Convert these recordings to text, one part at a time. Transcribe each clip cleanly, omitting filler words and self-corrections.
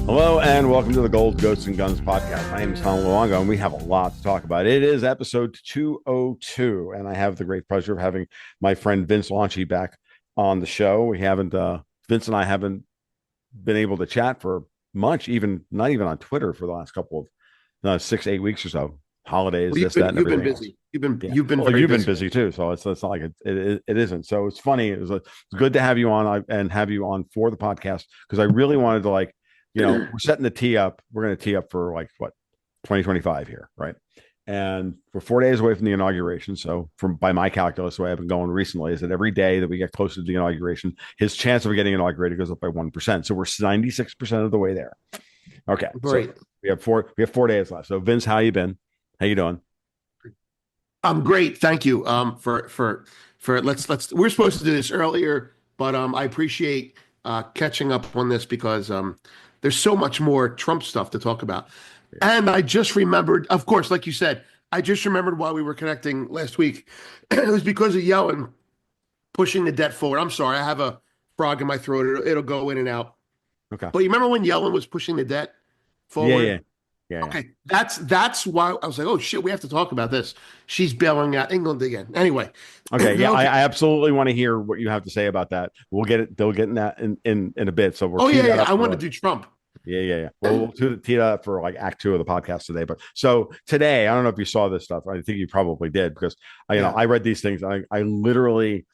Hello and welcome to the Gold Ghosts and Guns podcast. My name is Tom Luongo and we have a lot to talk about. It is episode 202 and I have the great pleasure of having my friend Vince Lanci back on the show. Vince and I haven't been able to chat for much, not even on Twitter for the last couple of 6, 8 weeks or so. Holidays, Well, this, that, and you've been everything busy. else. You've been Well, very you've been busy. busy too, so it's not like it isn't. So it's funny. It's good to have you on and have you on for the podcast because I really wanted to we're setting the tee up. We're going to tee up for 2025 here, right? And we're 4 days away from the inauguration. So by my calculus, the way I've been going recently is that every day that we get closer to the inauguration, his chance of getting inaugurated goes up by 1%. So we're 96% of the way there. Okay. Great. So we have 4 days left. So Vince, how you been? How you doing? I'm great. Thank you. Let's we're supposed to do this earlier, but I appreciate catching up on this because there's so much more Trump stuff to talk about. And I just remembered, of course, like you said, I just remembered while we were connecting last week, it was because of Yellen pushing the debt forward. I'm sorry, I have a frog in my throat. It'll go in and out. Okay. But you remember when Yellen was pushing the debt forward? Yeah. Okay, that's why I was like, oh shit, we have to talk about this. She's bailing out England again. Anyway. Okay. Yeah, Okay. I absolutely want to hear what you have to say about that. We'll get it. They'll get in that in a bit. So we'll Oh tee that yeah. up I want for to do Trump. Yeah. Well, we'll tee that up for Act 2 of the podcast today. But so today, I don't know if you saw this stuff. I think you probably did because I read these things. I literally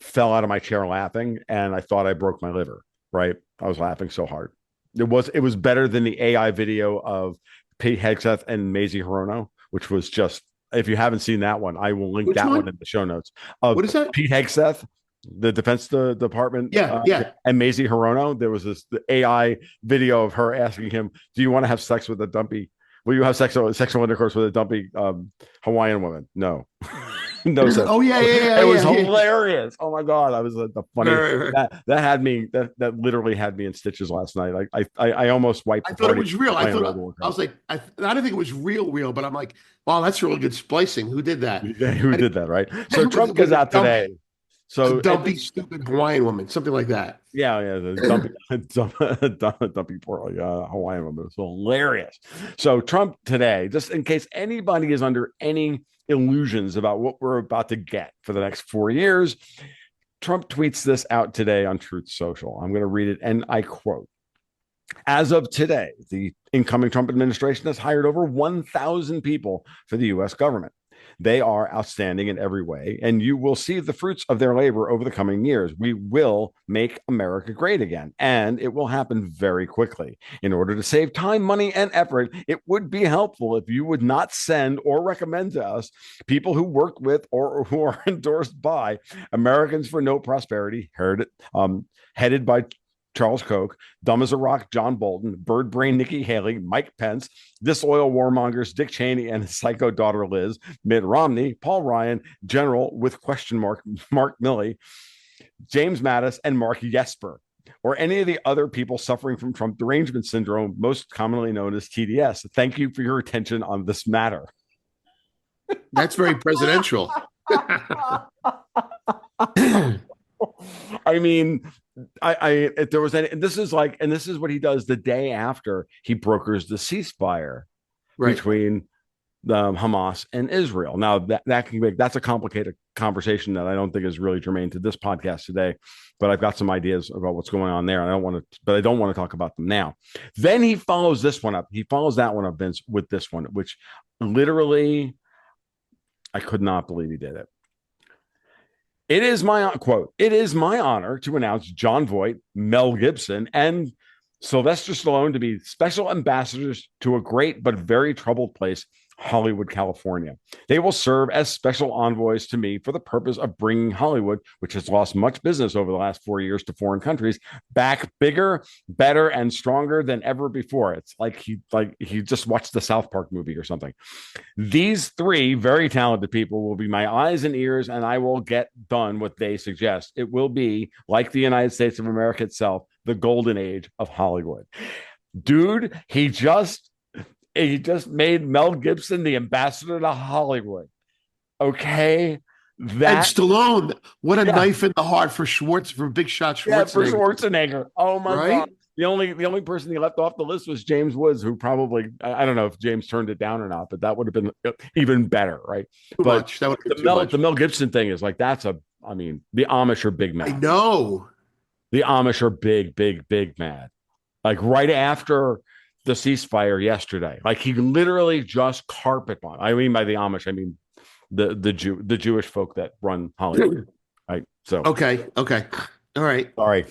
fell out of my chair laughing, and I thought I broke my liver. Right? I was laughing so hard. It was better than the AI video of Pete Hegseth and Mazie Hirono, which was just, if you haven't seen that one, I will link Which that one one? in the show notes. Of What is that? Pete Hegseth, the Defense Department, Yeah. and Mazie Hirono. There was the AI video of her asking him, "Do you want to have sex with a dumpy? Will you have sexual intercourse with a dumpy Hawaiian woman?" No. No, sir. Oh yeah. It was Yeah. hilarious. Oh my god, I was the funniest. Right. That had me. That literally had me in stitches last night. Like I almost wiped I the thought it party was real. playing World War I was like, I didn't think it was real, but I'm like, wow, that's really good splicing. Who did that? Who did that, right? So Trump goes out today. A So dumpy, stupid Hawaiian woman, something like that. the dumpy portly Hawaiian woman. It was hilarious. So Trump today, just in case anybody is under any illusions about what we're about to get for the next 4 years, Trump tweets this out today on Truth Social. I'm going to read it, and I quote: "As of today, the incoming Trump administration has hired over 1,000 people for the U.S. government. They are outstanding in every way, and you will see the fruits of their labor over the coming years. We will make America great again, and it will happen very quickly. In order to save time, money, and effort, it would be helpful if you would not send or recommend to us people who work with or who are endorsed by Americans for No Prosperity, headed by Charles Koch, dumb as a rock John Bolton, bird brain Nikki Haley, Mike Pence, disloyal warmongers Dick Cheney and his psycho daughter Liz, Mitt Romney, Paul Ryan, General with question mark Mark Milley, James Mattis, and Mark Yesper, or any of the other people suffering from Trump derangement syndrome, most commonly known as TDS. Thank you for your attention on this matter." That's very presidential. I mean, if there was any, and this is what he does the day after he brokers the ceasefire Right. between Hamas and Israel. Now that's a complicated conversation that I don't think is really germane to this podcast today, but I've got some ideas about what's going on there. I don't want to talk about them now. Then he follows this one up. He follows that one up, Vince, with this one, which literally I could not believe he did it. "It is my quote. It is my honor to announce John Voight, Mel Gibson, and Sylvester Stallone to be special ambassadors to a great but very troubled place, Hollywood, California. They will serve as special envoys to me for the purpose of bringing Hollywood, which has lost much business over the last 4 years to foreign countries, back bigger, better, and stronger than ever before." It's like he just watched the South Park movie or something. "These three very talented people will be my eyes and ears, and I will get done what they suggest. It will be, like the United States of America itself, the golden age of Hollywood." Dude, he just made Mel Gibson the ambassador to Hollywood. Okay. And That Stallone, what a knife in the heart for Big Shot for Schwarzenegger. Schwarzenegger. Oh my Right? God. the only person he left off the list was James Woods, who probably I don't know if James turned it down or not, but that would have been even better, right? Too But much. That would have the been too much. Mel Gibson thing is like that's a I mean the Amish are big I mad. know. The Amish are big mad. Like right after the ceasefire yesterday, like he literally just carpet bombed. I mean by the Amish, I mean the Jewish folk that run Hollywood, right? So Okay. Okay. All right. sorry,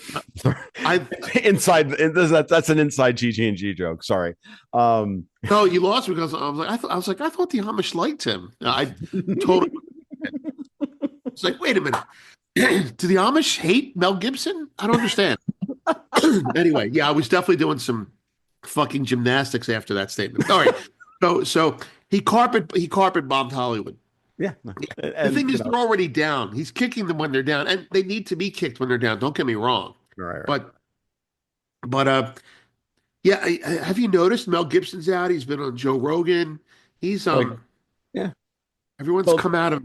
I inside that's an inside GG&G joke. Sorry. No, you lost because I thought the Amish liked him. I totally. It's like, wait a minute. Do the Amish hate Mel Gibson? I don't understand. Anyway, yeah, I was definitely doing some fucking gymnastics after that statement. All right. So he carpet bombed Hollywood. Yeah, The and thing is, they're already down. He's kicking them when they're down, and they need to be kicked when they're down. Don't get me wrong. right. But yeah, have you noticed Mel Gibson's out? He's been on Joe Rogan. He's Like, yeah. everyone's Well, come out yeah,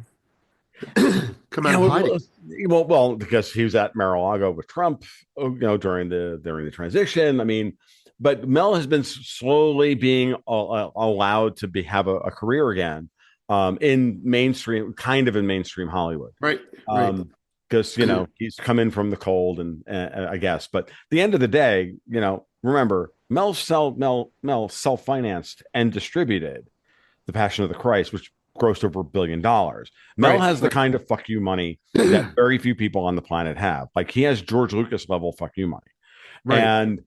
of hiding. because he was at Mar-a-Lago with Trump, during the transition. I mean, but Mel has been slowly being allowed to have a career again, in mainstream Hollywood, Right, right. um, because he's come in from the cold, and I guess. But at the end of the day, remember Mel self-financed and distributed The Passion of the Christ, which grossed over $1 billion. Mel Right, has the kind of fuck you money that very few people on the planet have. Like he has George Lucas level fuck you money, right. and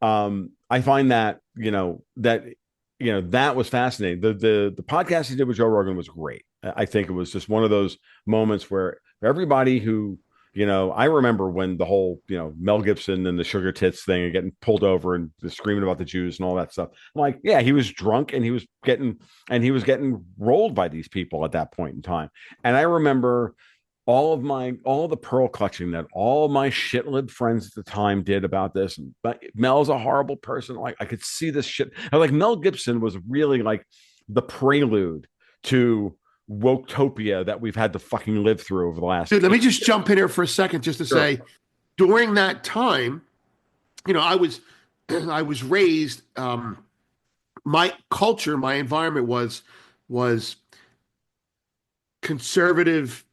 I find that that was fascinating. The podcast he did with Joe Rogan was great. I think it was just one of those moments where everybody who I remember when the whole Mel Gibson and the sugar tits thing and getting pulled over and screaming about the Jews and all that stuff. I'm like, yeah, he was drunk and he was getting rolled by these people at that point in time. And I remember all the pearl clutching that all my shitlib friends at the time did about this. But Mel's a horrible person. Like I could see this shit. I was like, Mel Gibson was really like the prelude to woketopia that we've had to fucking live through over the last. Dude, let me just jump in here for a second just to Sure. say, during that time, I was I was raised. My culture, my environment was conservative,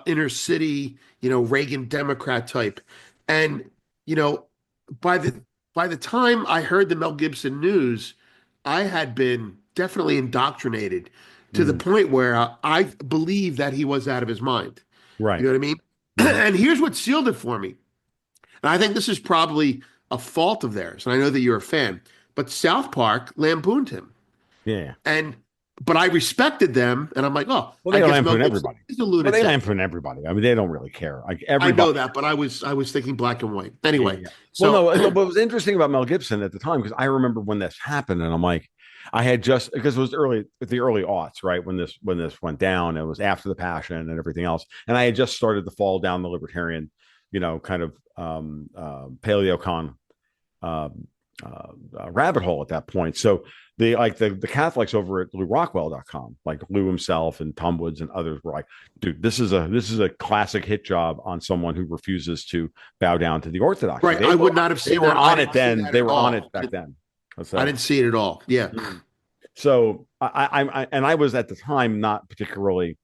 inner city, Reagan Democrat type, and you know, by the time I heard the Mel Gibson news, I had been definitely indoctrinated to the Mm, point where I believed that he was out of his mind. You right. know what I mean? Mhm. And here's what sealed it for me. And I think this is probably a fault of theirs. And I know that you're a fan, but South Park lampooned him. Yeah. And but I respected them, and I'm like, oh, Well, I they guess Mel lampoon Gibson everybody. is a Well, they lunatic. lampoon everybody. I mean, they don't really care. Like I everybody. know that, but I was thinking black and white. Yeah, Anyway, yeah. Well, so no, what was interesting about Mel Gibson at the time, because I remember when this happened, and I'm like, I had just because it was the early aughts, right? When this went down, it was after the Passion and everything else, and I had just started to fall down the libertarian, kind of paleocon rabbit hole at that point. So the Catholics over at LouRockwell.com, like Lou himself and Tom Woods and others were like, dude, this is a classic hit job on someone who refuses to bow down to the orthodoxy. right, I would not have They seen were that. I on it didn't see then. that They at were on all. it back then. I So didn't see it at all. Yeah. so I was at the time not particularly,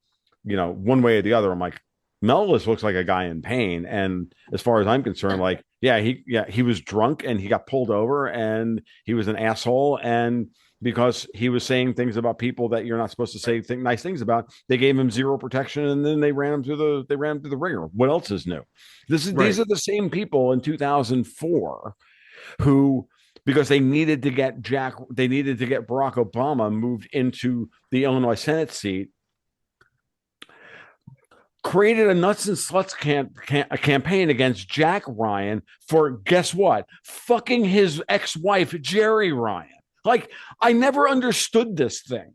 one way or the other. I'm like, Mellis looks like a guy in pain, and as far as I'm concerned, like, he was drunk and he got pulled over and he was an asshole, and because he was saying things about people that you're not supposed to say nice things about, they gave him zero protection, and then they ran him through the ringer. What else is new? These Right. are the same people in 2004 who, because they needed to get Barack Obama moved into the Illinois Senate seat, created a nuts and sluts a campaign against Jack Ryan for, guess what, fucking his ex-wife Jerry Ryan. Like, I never understood this thing.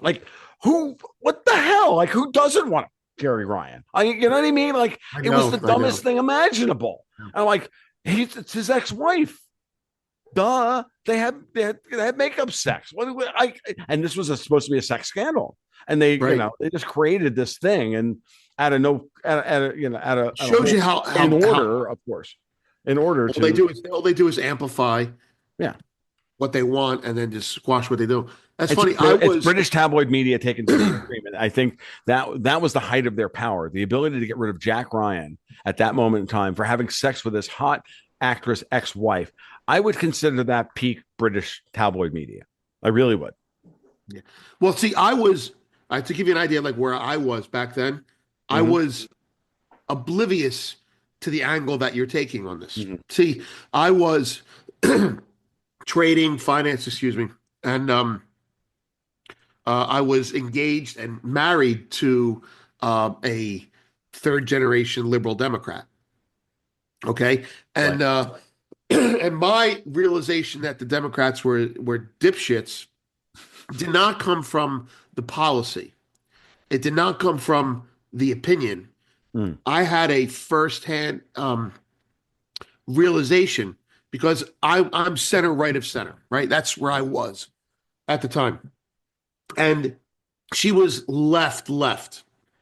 Like, what the hell? Like, who doesn't want Jerry Ryan? You know what I mean? Like, I it was know. the I know. dumbest thing imaginable. And I'm like, it's his ex-wife. Duh. They had makeup sex. And this was supposed to be a sex scandal, and Right. they just created this thing, and out of no, at a Shows whole you how in how order, of course. in order to, All they do is amplify yeah. what they want and then just squash what they do. That's It's funny. it's British tabloid media taken to the extreme, and I think that was the height of their power, the ability to get rid of Jack Ryan at that moment in time for having sex with his hot actress ex-wife. I would consider that peak British tabloid media. I really would. Yeah. Well, see, to give you an idea, like where I was back then, I Mm-hmm. was oblivious to the angle that you're taking on this. Mm-hmm. See, I was trading finance, excuse me, and I was engaged and married to a third generation liberal Democrat. Okay, Right. and and my realization that the Democrats were dipshits did not come from the policy. It did not come from the opinion. Mm. I had a firsthand realization because I'm center right of center, right? That's where I was at the time. And she was left,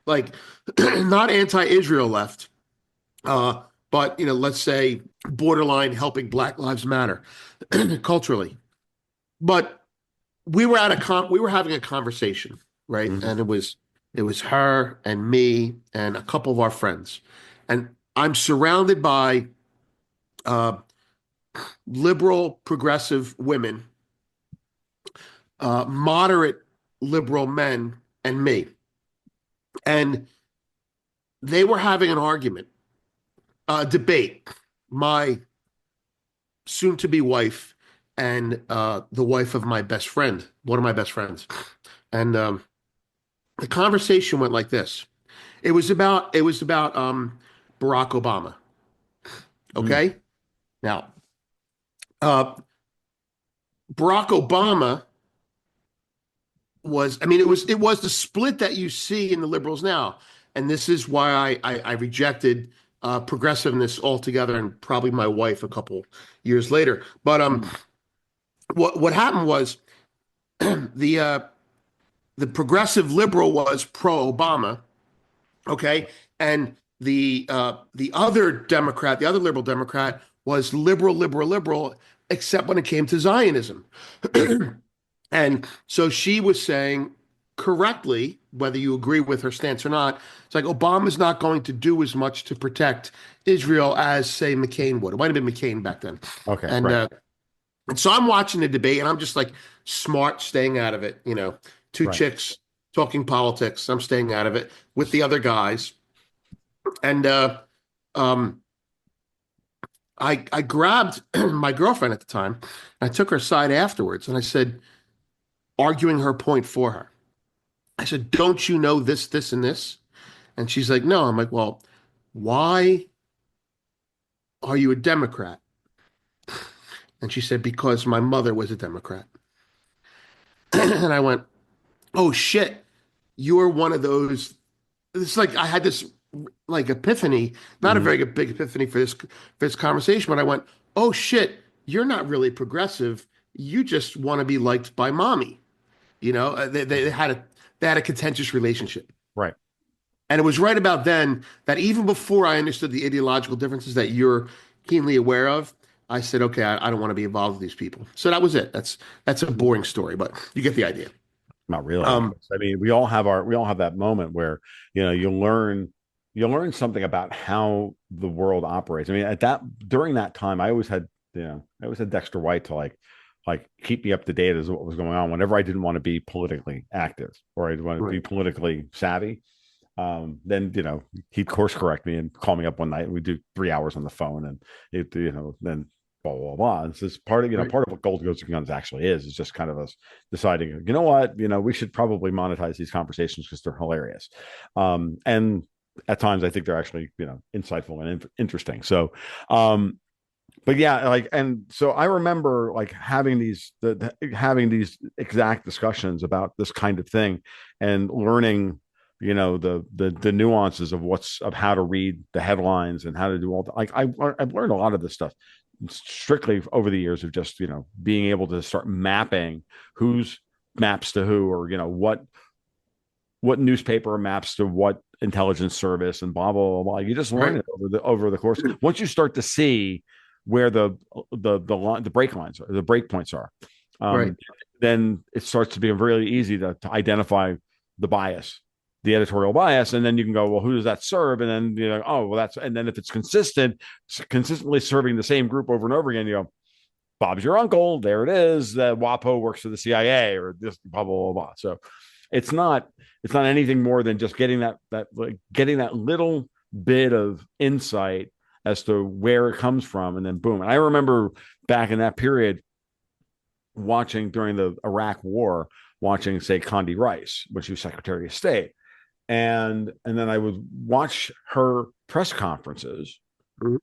like not anti-Israel left, uh, but let's say borderline helping Black Lives Matter culturally. But we were having a conversation, right? Mm-hmm. And it was her and me and a couple of our friends, and I'm surrounded by uh, liberal progressive women, moderate liberal men, and me, and they were having an argument, debate. My soon-to-be wife and the wife of my best friend, one of my best friends, and the conversation went like this. It was about Barack Obama. Mm. Okay, now uh, Barack Obama was, I mean, it was the split that you see in the liberals now, and this is why I rejected progressiveness altogether, and probably my wife a couple years later. But Mm. what happened was the uh, the progressive liberal was pro Obama, okay, and the other Democrat, the other liberal Democrat, was liberal, except when it came to Zionism. And so she was saying correctly, whether you agree with her stance or not, it's like Obama's not going to do as much to protect Israel as, say, McCain would. It might have been McCain back then. Okay. And Right. uh, and so I'm watching the debate and I'm just like smart, staying out of it. Two Right. chicks talking politics. I'm staying out of it with the other guys. And um, I grabbed my girlfriend at the time. I took her aside afterwards and I said, arguing her point for her. I said, don't you know this, this, and this? And she's like, no. I'm like, well, why are you a Democrat? And she said, because my mother was a Democrat. And I went, oh shit, you're one of those. It's like I had this like epiphany, not a Mm-hmm. very big epiphany for this conversation, but I went, oh shit, you're not really progressive. You just want to be liked by mommy. They had a contentious relationship. Right. And it was right about then that even before I understood the ideological differences that you're keenly aware of, I said, okay, I don't want to be involved with these people. So that was it. That's a boring story, but you get the idea. Not really. Um, I mean, we all have that moment where, you learn something about how the world operates. I mean, during that time, I always had Dexter White to like keep me up to date as what was going on whenever I didn't want to be politically active or I want to be right, politically savvy. Then he'd course correct me and call me up one night and we'd do 3 hours on the phone and then blah blah blah. It's just right, part of what Gold Goes to Guns actually is just kind of us deciding, what, we should probably monetize these conversations because they're hilarious. And at times I think they're actually, insightful and interesting. So but yeah, and so I remember like having these exact discussions about this kind of thing and learning, the nuances of how to read the headlines and how to do all that. Like I've learned a lot of this stuff strictly over the years of just, being able to start mapping who's maps to who, or, what newspaper maps to what intelligence service and blah blah blah, blah. You just learn Right. it over the course. Once you start to see where the break lines are, the break points are, Right. um, then it starts to be really easy to identify the bias, the editorial bias, and then you can go, well, who does that serve? And then you know, oh, well, that's, and then if it's consistently serving the same group over and over again, you go, Bob's your uncle. There it is. That WAPO works for the CIA or this blah blah blah blah. So it's not anything more than just getting getting that little bit of insight as to where it comes from, and then boom. And I remember back in that period watching during the Iraq War, watching say Condi Rice when she was Secretary of State, and then I would watch her press conferences, Mhm.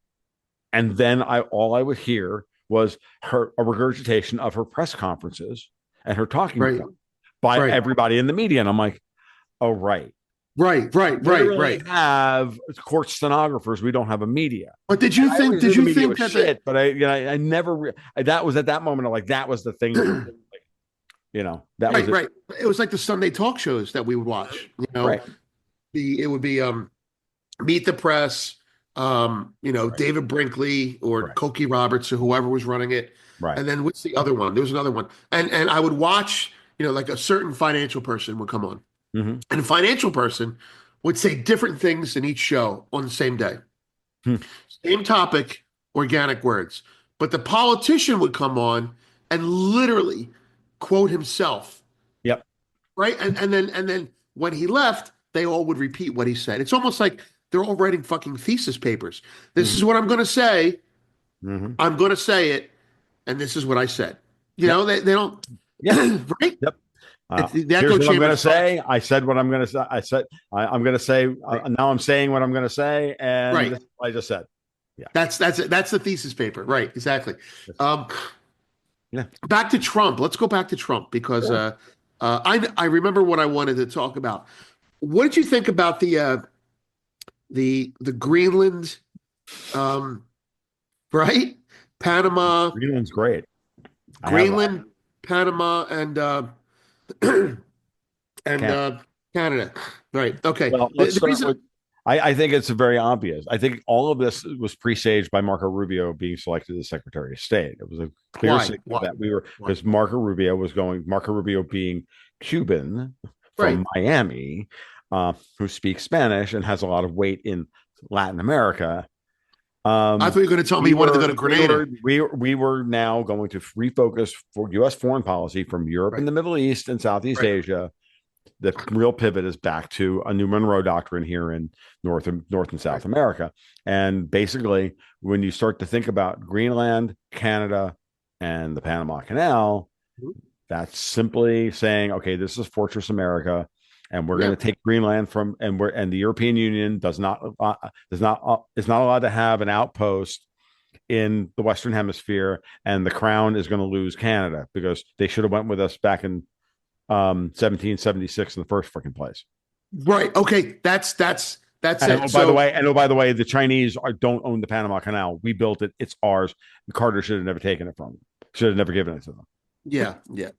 and then all I would hear was a regurgitation of her press conferences and her talking Right. point by Right. everybody in the media. And I'm like, oh, right. Right. Right. Right. Literally Right. have court stenographers. We don't have a media. But did And you I think? always Did knew the you media think was that the shit, but I never, that was at that moment of like, that was the thing. That was right, it. right. It was like the Sunday talk shows that we would watch. Right. It would be Meet the Press, Right. David Brinkley or Right. Cokie Roberts or whoever was running it. Right. And then what's the other one? There was another one. And I would watch, like a certain financial person would come on. Mm-hmm. And a financial person would say different things in each show on the same day. Hmm. Same topic, organic words. But the politician would come on and literally quote himself, Yep. right? And then when he left, they all would repeat what he said. It's almost like they're all writing fucking thesis papers. This Mm-hmm. is what I'm going to say. Mm-hmm. I'm going to say it, and this is what I said. Yep. They don't, Yep. right? Yep. The Here's echo what I'm going chamber to starts. say. I said what I'm going to say. I'm going to say. Right. Now I'm saying what I'm going to say, and Right. this is what I just said. Yeah. That's it. That's the thesis paper. Right. Exactly. Um, Yeah. Back to Trump. Let's go back to Trump because Sure. I remember what I wanted to talk about. What did you think about the Greenland, um, right? Panama, Greenland's great. I have Greenland, Panama, and and can't. Canada. Right. Okay. Well, The, let's the start reason, with. I think it's very obvious. I think all of this was presaged by Marco Rubio being selected as Secretary of State. It was a clear why? signal Why? that we were, Why? because Marco Rubio being Cuban Right. from Miami, who speaks Spanish and has a lot of weight in Latin America. I thought you were going to tell me We you wanted to go were to we Grenada. were we were now going to refocus for U.S. foreign policy from Europe Right. and the Middle East and Southeast Right. Asia. The real pivot is back to a new Monroe Doctrine here in North and Right. South America. And basically, when you start to think about Greenland, Canada, and the Panama Canal, that's simply saying, okay, this is Fortress America, and we're going Yeah. to take Greenland from, and the European Union is not allowed to have an outpost in the Western Hemisphere, and the Crown is going to lose Canada because they should have went with us back in 1776 in the first freaking place. Right. Okay. That's And it. oh, by the So way, the Chinese don't own the Panama Canal. We built it. It's ours. Carter should have never taken it from them. Should have never given it to them. yeah, yeah.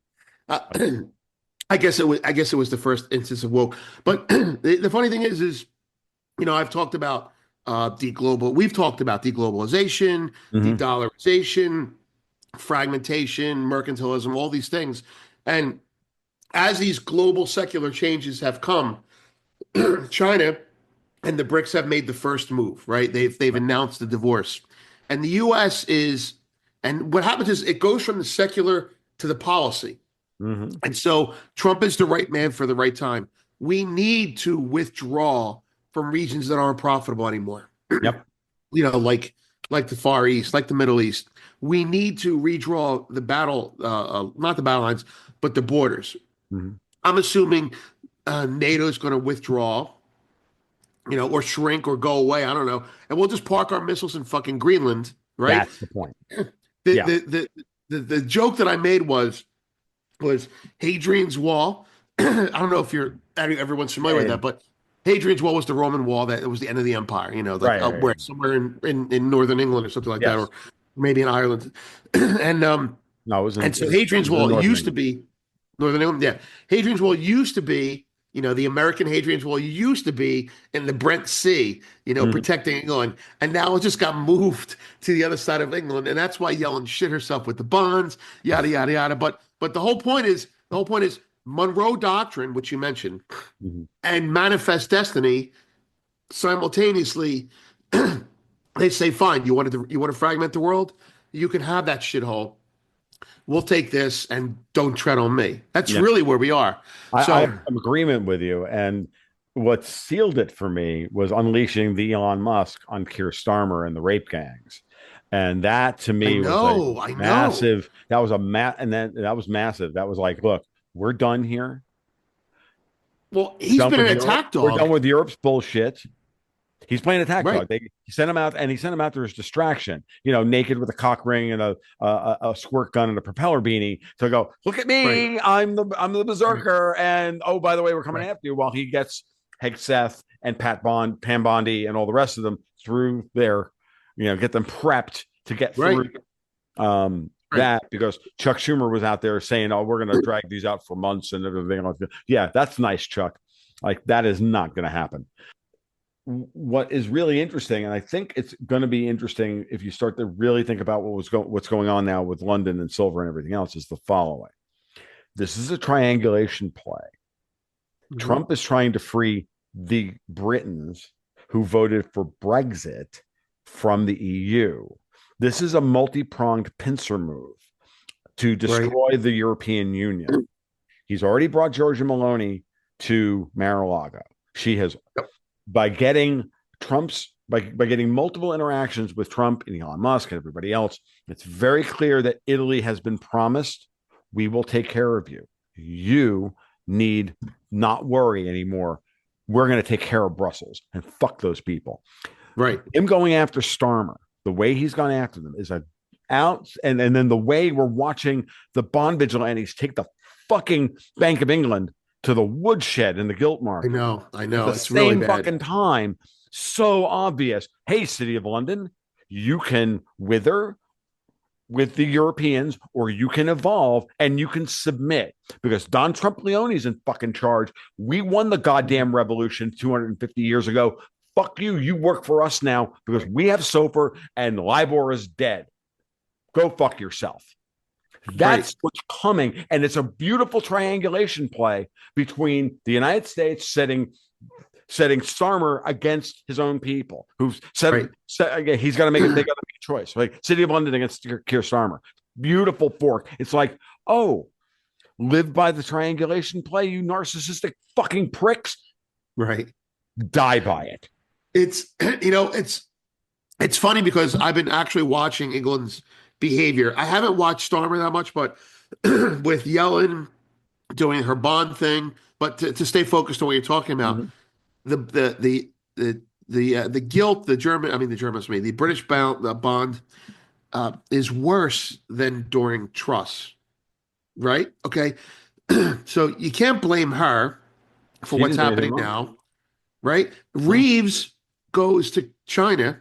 Uh, I guess it was the first instance of woke. But the funny thing is I've talked about we've talked about deglobalization, Mm-hmm. de-dollarization, fragmentation, mercantilism, all these things. And as these global secular changes have come, China and the BRICS have made the first move, right? They've announced the divorce. And the US is, and what happens is it goes from the secular to the policy. Mm-hmm. And so Trump is the right man for the right time. We need to withdraw from regions that aren't profitable anymore. Yep. Like the Far East, like the Middle East. We need to redraw the battle, not the battle lines, but the borders. Mm-hmm. I'm assuming NATO is going to withdraw, or shrink or go away. I don't know, and we'll just park our missiles in fucking Greenland, right? That's the point. The Yeah. the joke that I made was Hadrian's Wall. I don't know if everyone's familiar with that, but Hadrian's Wall was the Roman wall that it was the end of the empire. Like Right. where somewhere in northern England or something like that, Yes. or maybe in Ireland, and No, it was and so it Hadrian's was in Wall Northern used to England. be Northern England. Yeah, Hadrian's Wall used to be The American Hadrian's Wall used to be in the Brent Sea, Mhm. protecting England, and now it just got moved to the other side of England, and that's why Yellen shit herself with the bonds, yada yada yada. But the whole point is Monroe Doctrine, which you mentioned, Mhm. and Manifest Destiny simultaneously. They say, fine, you want to fragment the world? You can have that shithole. We'll take this and don't tread on me. That's Yeah. really where we are. I So have some agreement with you. And what sealed it for me was unleashing the Elon Musk on Keir Starmer and the rape gangs. And that to I me was a know, I know. massive, that was a and then that was massive. That was like, look, we're done here. Well, We're he's done been with an Europe. attack We're done dog. with Europe's bullshit. He's playing attack Right, dog. He sent him out, and he sent him out there as distraction. Naked with a cock ring and a squirt gun and a propeller beanie to go. Look at right, me. I'm the right, berserker. And oh, by the way, we're coming right, after you. While he gets Hegseth and Pam Bondi, and all the rest of them through there. Get them prepped to get through right, right, that, because Chuck Schumer was out there saying, "Oh, we're going to drag these out for months and everything." Yeah, that's nice, Chuck. Like, that is not going to happen. What is really interesting, and I think it's going to be interesting if you start to really think about what's going on now with London and silver and everything else, is the following. This is a triangulation play. mhm, Trump is trying to free the Britons who voted for Brexit from the EU. This is a multi-pronged pincer move to right, destroy the European Union. He's already brought Georgia Maloney to Mar-a-Lago. She has, yep, by getting by getting multiple interactions with Trump and Elon Musk and everybody else, it's very clear that Italy has been promised, we will take care of you. You need not worry anymore. We're going to take care of Brussels and fuck those people. right, Him going after Starmer, the way he's gone after them is a out, and then the way we're watching the bond vigilantes take the fucking Bank of England to the woodshed in the gilt I market know, I at know. the It's really same bad. fucking time. So obvious. Hey, City of London, you can wither with the Europeans, or you can evolve and you can submit, because Don Trump Leone's in fucking charge. We won the goddamn revolution 250 years ago. Fuck you. You work for us now because we have SOFR and LIBOR is dead. Go fuck yourself. Right, That's what's coming. And it's a beautiful triangulation play between the United States setting Starmer against his own people, who've right, said he's got to make it. They got to make a choice. Like City of London against Keir Starmer. Beautiful fork. It's like, oh, live by the triangulation play, you narcissistic fucking pricks. right. Die by it. It's it's funny because I've been actually watching England's behavior. I haven't watched Stormer that much, but with Yellen doing her bond thing, but to stay focused on what you're talking about, Mm-hmm. the guilt, the Germans, the British bond is worse than during Truss, right? Okay, so you can't blame her for She what's didn't do anything happening wrong. now, right? No. Reeves goes to China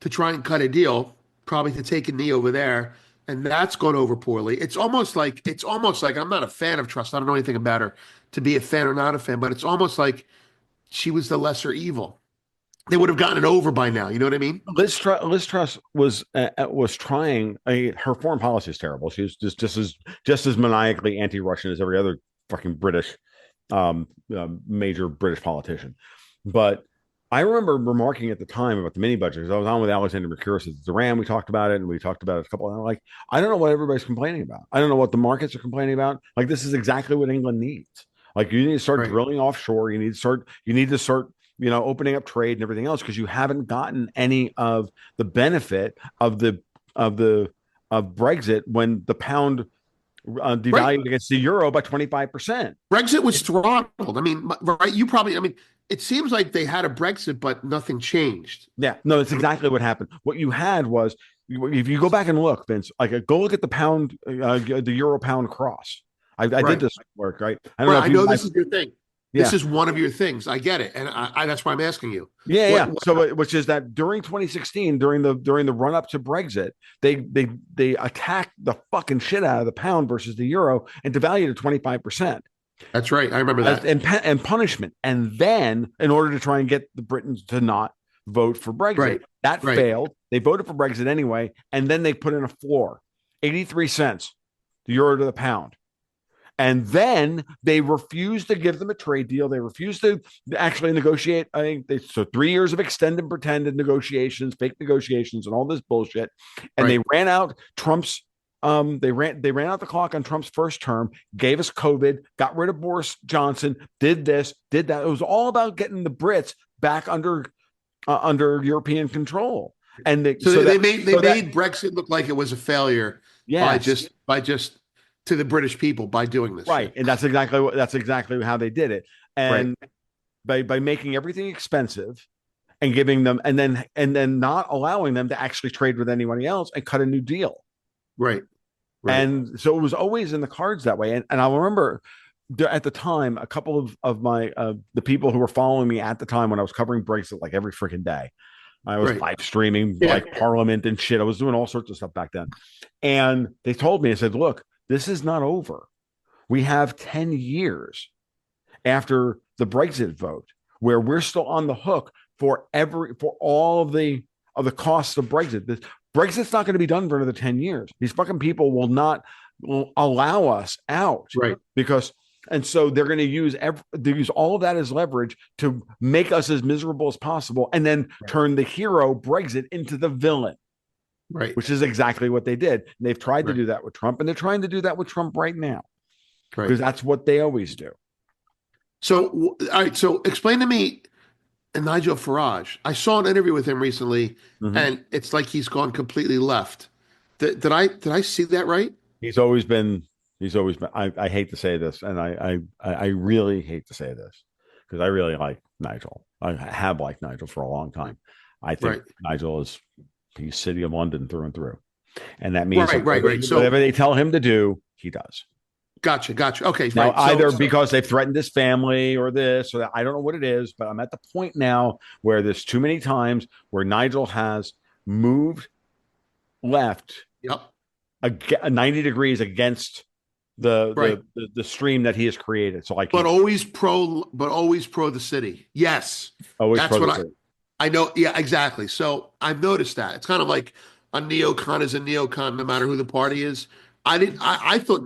to try and cut a deal, probably to take a knee over there, and that's gone over poorly. It's almost like I'm not a fan of Trust. I don't know anything about her to be a fan or not a fan, but it's almost like she was the lesser evil. They would have gotten it over by now. You know what I mean? Liz Truss was trying. Her foreign policy is terrible. She was just as maniacally anti-Russian as every other fucking British major British politician. But I remember remarking at the time about the mini budget, because I was on with Alexander Mercouris at Duran. We talked about it, and we talked about it a couple. And I'm like, I don't know what everybody's complaining about. I don't know what the markets are complaining about. Like, this is exactly what England needs. Like, you need to start Right. drilling offshore. You need to start opening up trade and everything else, because you haven't gotten any of the benefit of the of Brexit when the pound Right. devalued against the euro by 25%. Brexit was throttled. I mean, right? It seems like they had a Brexit, but nothing changed. Yeah, no, that's exactly what happened. What you had was, if you go back and look, Vince, like, go look at the pound, the euro pound cross. I did Right. this work, right? I don't know Right. if I you, know this is your thing. This yeah, is one of your things. I get it, and that's why I'm asking you. yeah, What? yeah. So, which is that during 2016, during the run up to Brexit, they attacked the fucking shit out of the pound versus the euro and devalued it 25%. That's right. I remember as that. and punishment. And then, in order to try and get the Britons to not vote for Brexit, Right. that Right. failed. They voted for Brexit anyway, and then they put in a floor, 83 cents, the euro to the pound. And then they refused to give them a trade deal. They refused to actually negotiate. I think so 3 years of extended pretended negotiations, fake negotiations, and all this bullshit. And they Right. ran out Trump's they ran out the clock on Trump's first term, gave us COVID, got rid of Boris Johnson, did this, did that. It was all about getting the Brits back under European control. And So they made Brexit look like it was a failure yes, by just to the British people by doing this right. shit. And that's exactly how they did it. Right. And by making everything expensive and giving them and then not allowing them to actually trade with anybody else and cut a new deal. Right. Right. And so it was always in the cards that way. And I remember at the time, a couple of my the people who were following me at the time when I was covering Brexit like every freaking day. I was Right. live streaming Yeah. like Parliament and shit. I was doing all sorts of stuff back then. And they told me, I said, look, this is not over. We have 10 years after the Brexit vote where we're still on the hook for all of the costs of Brexit. Brexit's not going to be done for another 10 years. These fucking people will allow us out Right. because and so they're going to use all of that as leverage to make us as miserable as possible and then Right. turn the hero Brexit into the villain, Right. which is exactly what they did. And they've tried to Right. do that with Trump, and they're trying to do that with Trump right now Right. because that's what they always do. So, all right. So, explain to me Nigel Farage. I saw an interview with him recently, Mhm. and it's like he's gone completely left. Did I see that right? He's always been. He's always been. I hate to say this, and I really hate to say this because I really like Nigel. I have liked Nigel for a long time. I think Right. Nigel is he's City of London through and through, and that means Right. Right. whatever, Right. whatever So, they tell him to do, he does. gotcha. Gotcha. Okay. Now, Right. either because they've threatened his family or this, or that, I don't know what it is, but I'm at the point now where there's too many times where Nigel has moved left Yep. 90 degrees against the, Right. the the stream that he has created. So like But he always pro the city. Yes. always That's pro what the I city. I know. Yeah, exactly. So I've noticed that. It's kind of like a neocon is a neocon, no matter who the party is. I didn't. I thought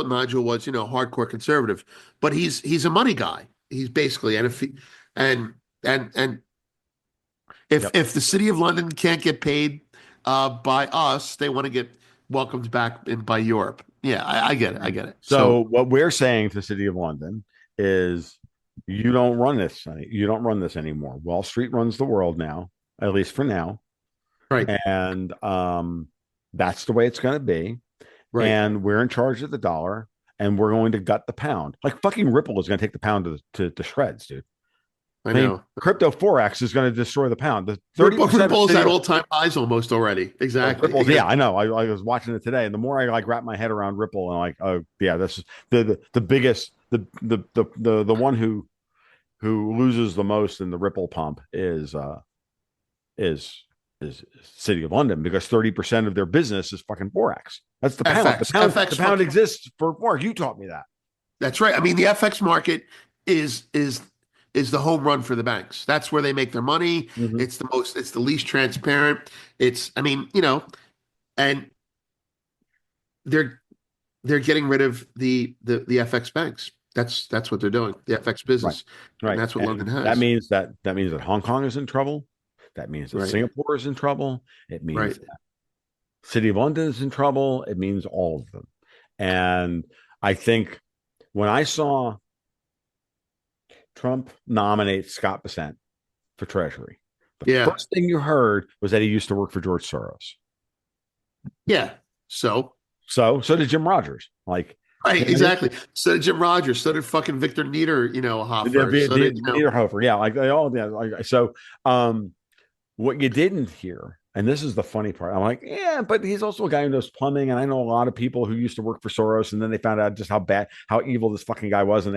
Nigel was, hardcore conservative, but he's a money guy. He's basically, and if he, and Yep. if the city of London can't get paid by us, they want to get welcomed back in by Europe. Yeah, I get it. I get it. So So what we're saying to the City of London is you don't run this. You don't run this anymore. Wall Street runs the world now, at least for now. right, And that's the way it's going to be. right. And we're in charge of the dollar and we're going to gut the pound. Like fucking Ripple is going to take the pound to shreds, dude. I I mean, know. crypto forex is going to destroy the pound. The 30% of Ripple's at city all-time highs almost already. Exactly. Ripple's, yeah, I know. I was watching it today, and the more I like wrap my head around Ripple, and like, oh yeah, this is the biggest the one who loses the most in the Ripple pump is City of London because 30% of their business is fucking forex. That's the pound. The FX, pound the FX pound market. exists for forex. You taught me that. That's right. I mean, the FX market is the home run for the banks. That's where they make their money. Mhm. It's the least transparent. I mean, and they're they're getting rid of the FX banks. That's what they're doing. The FX Right, business, and right, that's what London and that has. means that Hong Kong is in trouble. That means that Right, Singapore is in trouble. It means right, that City of London is in trouble. It means all of them. And I think when I saw Trump nominate Scott Bessent for Treasury, the yeah, first thing you heard was that he used to work for George Soros. yeah. So So did Jim Rogers. Like, right, you know what I mean? exactly. So did Jim Rogers. So did fucking Victor The, Niederhofer. the, So did the Niederhofer, yeah, like they all, yeah. Like, so, what you didn't hear, and this is the funny part, I'm like, yeah, but he's also a guy who knows plumbing, and I know a lot of people who used to work for Soros, and then they found out just how evil this fucking guy was, and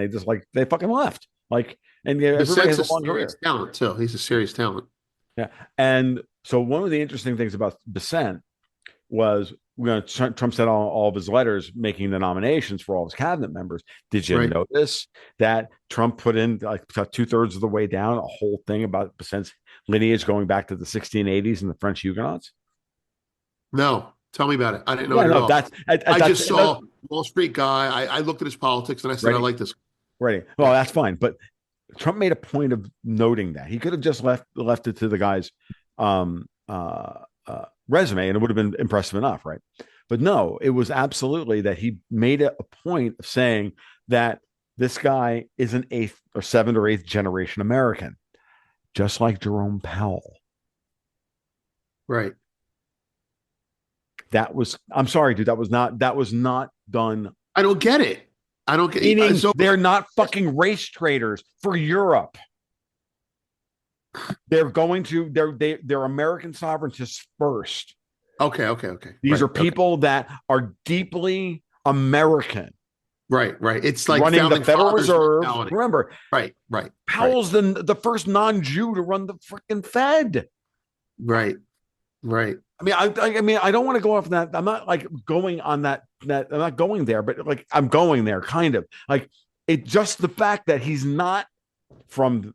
they fucking left. Like, and yeah, everybody Bessent's has a a long serious career. talent too. He's a serious talent. Yeah, and so one of the interesting things about Bissent was Trump sent all of his letters making the nominations for all his cabinet members. Did you Right. notice that Trump put in like 2/3 of the way down a whole thing about Percent's lineage going back to the 1680s and the French Huguenots? No, tell me about it. I didn't know Yeah, it at no, all. I that's just saw Wall Street guy. I looked at his politics and I said, I ready, like this. ready. Well, Yeah. that's fine, but Trump made a point of noting that he could have just left it to the guy's um, resume, and it would have been impressive enough, right? But no, it was absolutely that he made a point of saying that this guy is an eighth or seventh or eighth generation American, just like Jerome Powell. Right. That was, I'm sorry, dude, that was not done. I don't get it. I don't get Meaning so they're not fucking race traders for Europe. They're American sovereigntists first. okay. These Right. are Okay. people that are deeply American, Right. It's like running the founding Federal fathers Reserve. mentality. Remember, Right. Powell's the first non-Jew to run the freaking Fed. Right. Right. I mean, I don't want to go off that. I'm not like going on that I'm not going there, but like I'm going there, kind of like it. Just the fact that he's not from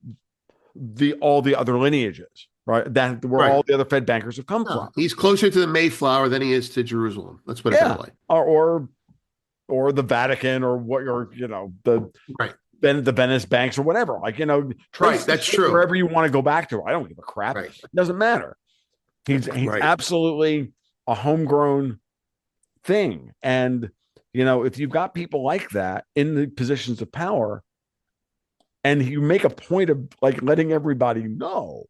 the all the other lineages, right? That where Right. all the other Fed bankers have come No, from. he's closer to the Mayflower than he is to Jerusalem. Let's put it that Yeah, way. or the Vatican or what, or Right. the Venice banks or whatever. Like Right. trace That's true. wherever you want to go back to. I don't give a crap. Right. It doesn't matter. He's Right. absolutely a homegrown thing. And if you've got people like that in the positions of power, and you make a point of like letting everybody know,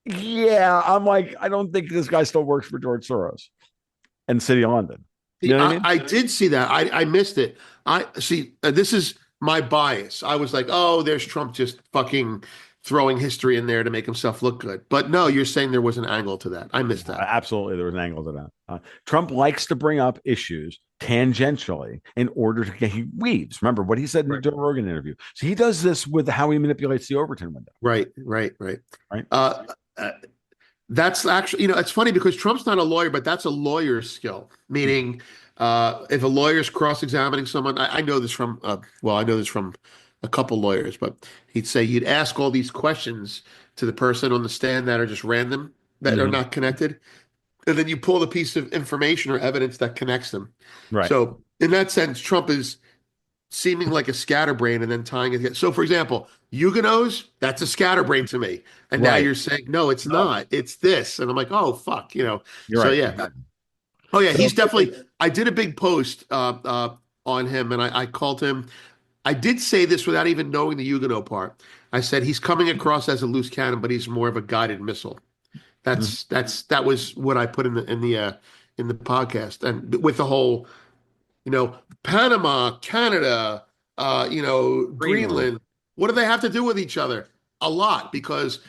yeah, I'm like, I don't think this guy still works for George Soros and City of London. You know what I mean? I did see that. I missed it. I see. This is my bias. I was like, oh, there's Trump just fucking throwing history in there to make himself look good. But no, you're saying there was an angle to that. I missed that. Absolutely, there was an angle to that. Trump likes to bring up issues tangentially in order to get, he weaves. Remember what he said in the Right. Joe Rogan interview. So he does this with how he manipulates the Overton window. Right. Right. Uh, that's actually, it's funny because Trump's not a lawyer, but that's a lawyer's skill. Meaning, if a lawyer's cross-examining someone, I know this from, I know this from a couple lawyers, but he'd say you'd ask all these questions to the person on the stand that are just random, that are not connected, and then you pull the piece of information or evidence that connects them. Right. So in that sense, Trump is seeming like a scatterbrain and then tying it together. So, for example, Huguenots, that's a scatterbrain to me. And now Right. you're saying, no, it's No, not. It's this. And I'm like, oh, fuck, you're So, right. yeah. Oh, yeah, So he's definitely. I did a big post on him and I called him. I did say this without even knowing the Huguenot part. I said he's coming across as a loose cannon, but he's more of a guided missile. That was what I put in the podcast, and with the whole Panama, Canada, Greenland. Greenland. What do they have to do with each other? A lot, because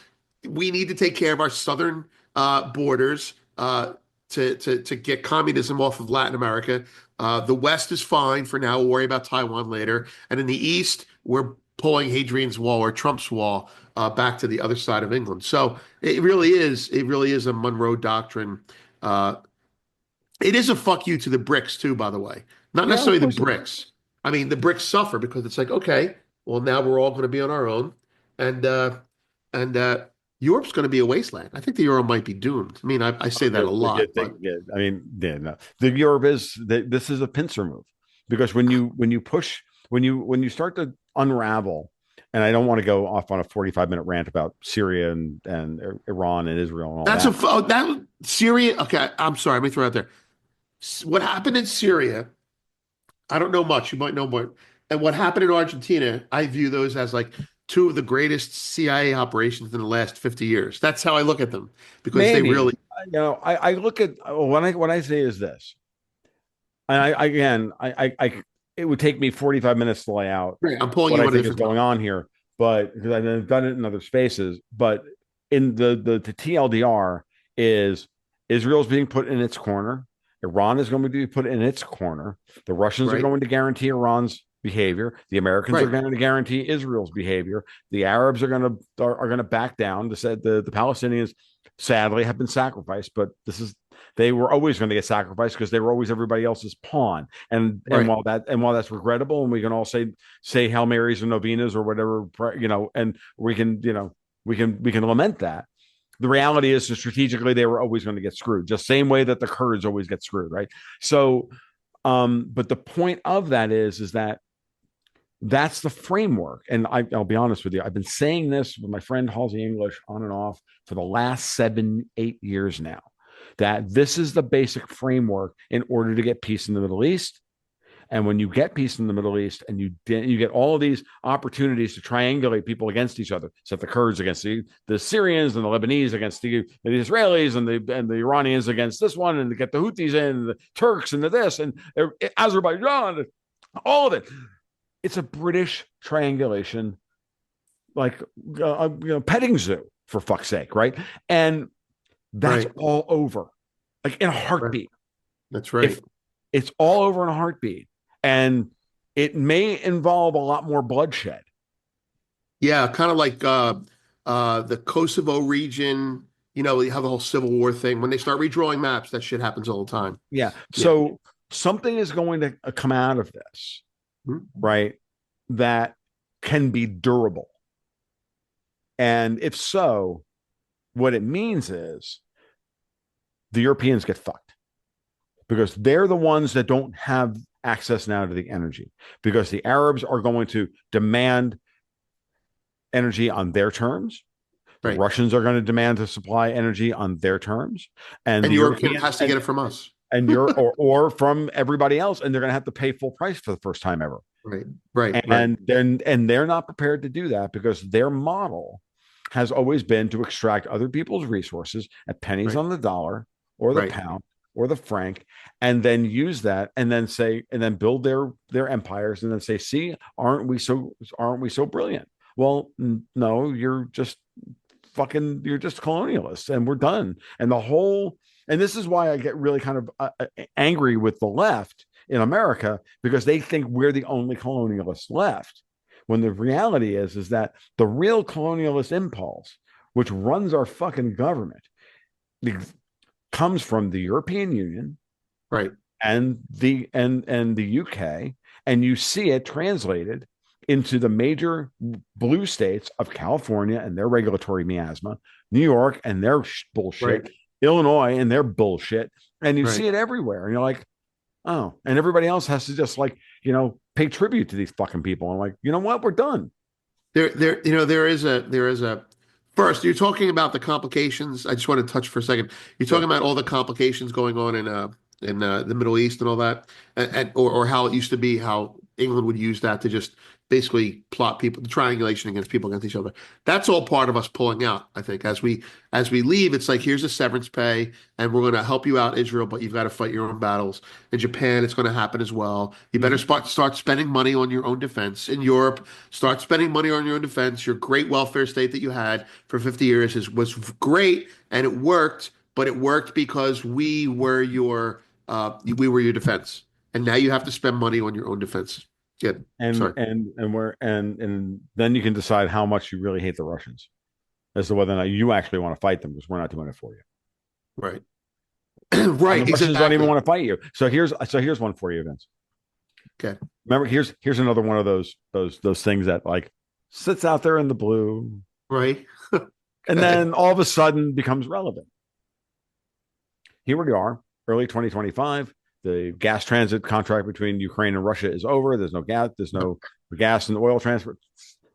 we need to take care of our southern borders to get communism off of Latin America. The West is fine for now. We'll worry about Taiwan later. And in the East, we're pulling Hadrian's Wall or Trump's Wall back to the other side of England. So it really is a Monroe Doctrine. It is a fuck you to the BRICS too, by the way. Not Yeah, of necessarily the course. BRICS. I mean, the BRICS suffer because it's like, okay, well now we're all going to be on our own, and Europe's going to be a wasteland. I think the euro might be doomed. I mean, I say that a lot, but I mean, yeah, no. The Europe this is a pincer move, because when you push, when you start to unravel, and I don't want to go off on a 45-minute rant about Syria and Iran and Israel and all that's that. that Syria. Okay, I'm sorry. Let me throw it out there. What happened in Syria? I don't know much. You might know more. And what happened in Argentina, I view those as like two of the greatest CIA operations in the last 50 years. That's how I look at them, because they Maybe really. I look at when I say is this, and I it would take me 45 minutes to lay out I'm pulling what you I on a think is different going topic. on here, but because I've done it in other spaces. But in the TLDR is Israel's being put in its corner. Iran is going to be put in its corner. The Russians are Right, going to guarantee Iran's behavior. The Americans are right, going to guarantee Israel's behavior. The Arabs are going to back down. The Palestinians sadly have been sacrificed, but this is They were always going to get sacrificed because they were always everybody else's pawn. And Right. while that's regrettable, and we can all say Hail Marys and novenas or whatever, and we can we can lament that. The reality is that strategically they were always going to get screwed, just same way that the Kurds always get screwed, right? So, but the point of that is that that's the framework. And I'll be honest with you, I've been saying this with my friend Halsey English on and off for the last 7, 8 years now, that this is the basic framework in order to get peace in the Middle East. And when you get peace in the Middle East and you get all of these opportunities to triangulate people against each other, set the Kurds against the Syrians and the Lebanese against the Israelis and the Iranians against this one, and to get the Houthis in, the Turks and the this and Azerbaijan, all of it. It's a British triangulation, like petting zoo, for fuck's sake, right? And that's Right. all over, like in a Right. heartbeat. That's right. If it's all over in a heartbeat, and it may involve a lot more bloodshed. Yeah, kind of like the Kosovo region. You have the whole Civil War thing. When they start redrawing maps, that shit happens all the time. Yeah. Yeah. So something is going to come out of this, Mhm. right? That can be durable. And if so, what it means is the Europeans get fucked because they're the ones that don't have access now to the energy, because the Arabs are going to demand energy on their terms. The Right. Russians are going to demand to supply energy on their terms, and And the Europe European has to get it from us. and you're or from everybody else, and they're going to have to pay full price for the first time ever. Right. Right. Right. And they're not prepared to do that because their model has always been to extract other people's resources at pennies Right. on the dollar or the Right. pound or the franc, and then use that and then build their empires and then say, see, aren't we so brilliant? Well, no, you're just colonialists, and we're done. And this is why I get really kind of angry with the left in America, because they think we're the only colonialists left. When the reality is that the real colonialist impulse, which runs our fucking government, comes from the European Union Right. and the UK, and you see it translated into the major blue states of California and their regulatory miasma, New York and their Right. bullshit, Illinois and their bullshit, and you see Right. it everywhere. And you're like, oh, and everybody else has to just pay tribute to these fucking people. And like, you know what? We're done. There is a first, you're talking about the complications. I just want to touch for a second. You're talking Sure. about all the complications going on in the Middle East and all that, or how it used to be, how England would use that to just basically plot people, the triangulation against people against each other. That's all part of us pulling out. I think as we leave, it's like, here's a severance pay, and we're going to help you out, Israel, but you've got to fight your own battles. In Japan, it's going to happen as well. You better Mhm. start spending money on your own defense. In Europe, start spending money on your own defense. Your great welfare state that you had for 50 years was great, and it worked, but it worked because we were your defense, and now you have to spend money on your own defense. Good. And Sorry. and then you can decide how much you really hate the Russians as to whether or not you actually want to fight them, because we're not doing it for you. Right. And the Right. Russians don't even Exactly. want to fight you. So here's one for you, Vince. Okay. Remember, here's another one of those things that like sits out there in the blue, Right. and Okay. then all of a sudden becomes relevant. Here we are, early 2025. The gas transit contract between Ukraine and Russia is over. There's no gas. There's Yep. no gas and oil transfer.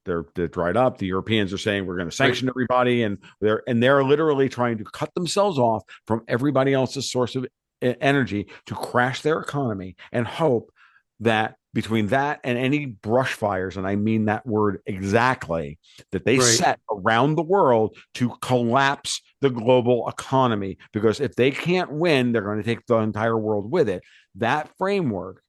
They're dried up. The Europeans are saying we're going to Right. sanction everybody, and they're literally trying to cut themselves off from everybody else's source of energy to crash their economy and hope that between that and any brush fires, and I mean that word exactly, that they Right. set around the world to collapse the global economy. Because if they can't win, they're going to take the entire world with it. That framework.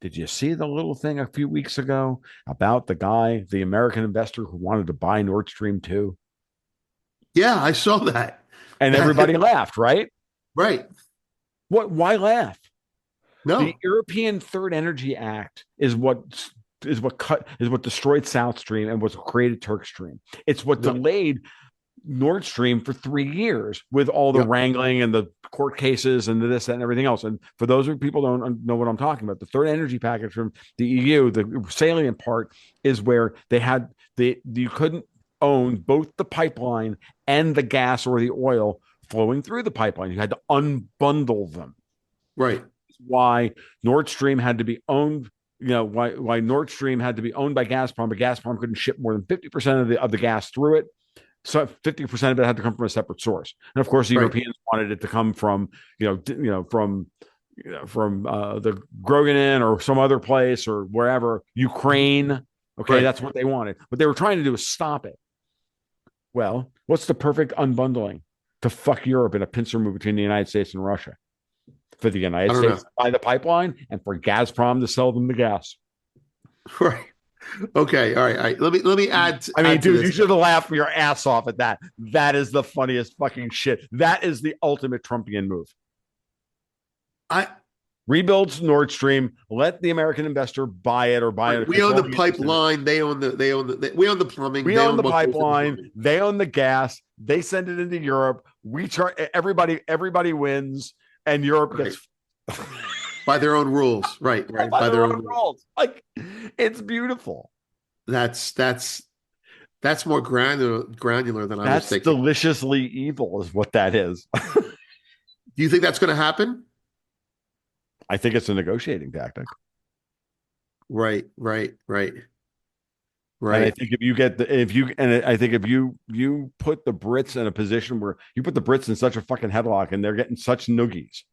Did you see the little thing a few weeks ago about the guy, the American investor who wanted to buy Nord Stream 2? Yeah, I saw that. And everybody laughed, right? Right. Why laugh? The No. European Third Energy Act is what destroyed South Stream and what created Turk Stream. It's what No. delayed Nord Stream for 3 years with all the Yep. wrangling and the court cases and this, that, and everything else. And for those people who don't know what I'm talking about, the third energy package from the EU, the salient part is where you couldn't own both the pipeline and the gas or the oil flowing through the pipeline. You had to unbundle them. Right. Why Nord Stream had to be owned, why Nord Stream had to be owned by Gazprom, but Gazprom couldn't ship more than 50% of the gas through it. So 50% of it had to come from a separate source. And of course, the Right. Europeans wanted it to come from, from the Groningen or some other place or wherever, Ukraine. Okay, Right. that's what they wanted. What they were trying to do is stop it. Well, what's the perfect unbundling? To fuck Europe in a pincer move between the United States and Russia. For the I United don't know. States to buy the pipeline and for Gazprom to sell them the gas. Right. Okay. All right. All right. Let me I mean, add to dude, you this. should have laughed your ass off at that. That is the funniest fucking shit. That is the ultimate Trumpian move. I Rebuilds Nord Stream, let the American investor buy it or buy Right. a We own the controlling interest in it. pipeline. We own the plumbing. We They own own the most of the pipeline, plumbing. they own the gas, they send it into Europe. We charge everybody wins, and Europe Right. gets By their own rules. Right. Right. by By their their own own rules. rules. Like it's beautiful. That's that's that's more granular than I was That's thinking. deliciously evil, is what that is. Do you think that's going to happen? I think it's a negotiating tactic. Right. Right. Right. And I Right. think if you get the if you and I think if you put the Brits in a position where you put the Brits in such a fucking headlock and they're getting such noogies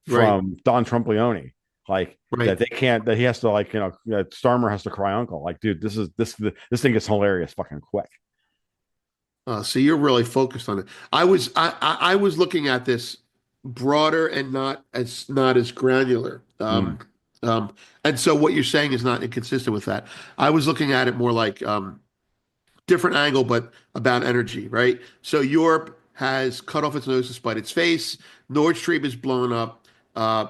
Right. from Don Trumplioni, like Right. that they can't that he has to Starmer has to cry uncle. Like, dude, this thing gets hilarious fucking quick. So you're really focused on it. I was looking at this broader and not as granular. Mm. Um, and so what you're saying is not inconsistent with that. I was looking at it more like different angle, but about energy, right? So Europe has cut off its nose to spite its face. Nord Stream is blown up. Uh,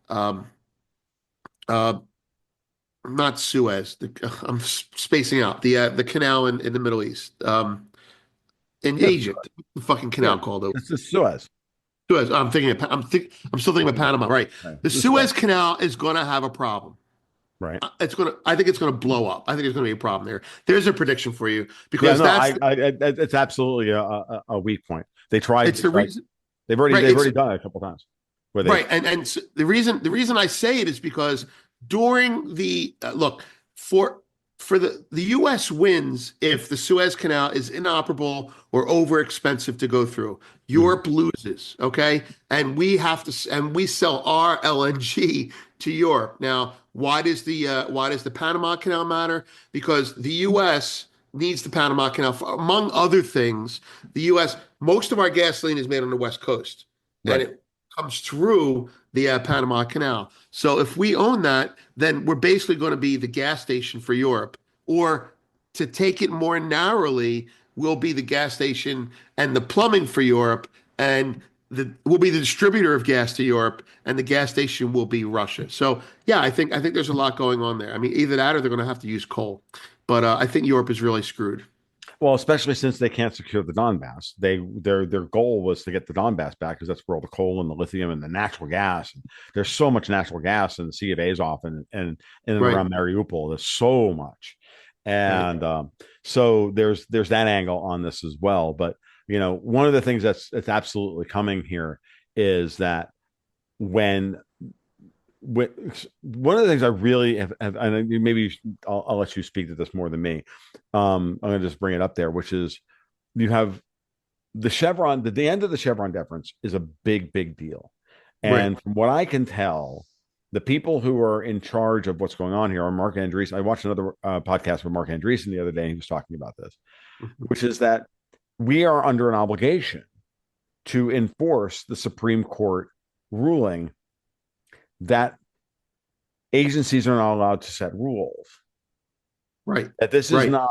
um, uh, Not Suez. I'm spacing out the canal in the Middle East. In Yes, Egypt, the fucking yeah, canal called over. it's the Suez, Suez. I'm still thinking about Panama. Right. right? The The Suez, Suez Canal is going to have a problem. right? I think it's going to blow up. I think there's going to be a problem there. There's a prediction for you Yeah, because no, it's absolutely a weak point. They tried, it's the reason. Right. they've It's already done it a couple times where they right. And the reason I say it is because during the look for the U.S. wins if the Suez Canal is inoperable or over expensive to go through. Mhm. Europe loses, okay, and we sell our LNG to Europe. Now, why does the Panama Canal matter? Because the U.S. needs the Panama Canal among other things. The U.S. most of our gasoline is made on the West Coast, and Right. it comes through the Panama Canal. So if we own that, then we're basically going to be the gas station for Europe. Or to take it more narrowly, we'll be the gas station and the plumbing for Europe, and we'll be the distributor of gas to Europe, and the gas station will be Russia. So yeah, I think there's a lot going on there. I mean, either that or they're going to have to use coal. But I think Europe is really screwed. Well, especially since they can't secure the Donbass, their goal was to get the Donbass back because that's where all the coal and the lithium and the natural gas. And there's so much natural gas in the Sea of Azov and in and Right, around Mariupol. There's so much, right, and so there's that angle on this as well. But one of the things that's absolutely coming here is that when one of the things I really have and maybe I'll let you speak to this more than me. I'm going to just bring it up there, which is you have the Chevron, the end of the Chevron deference is a big, big deal. right. And from what I can tell, the people who are in charge of what's going on here are Mark Andreessen. I watched another podcast with Mark Andreessen the other day, and he was talking about this, Mhm. which is that we are under an obligation to enforce the Supreme Court ruling that agencies are not allowed to set rules. Right, That right,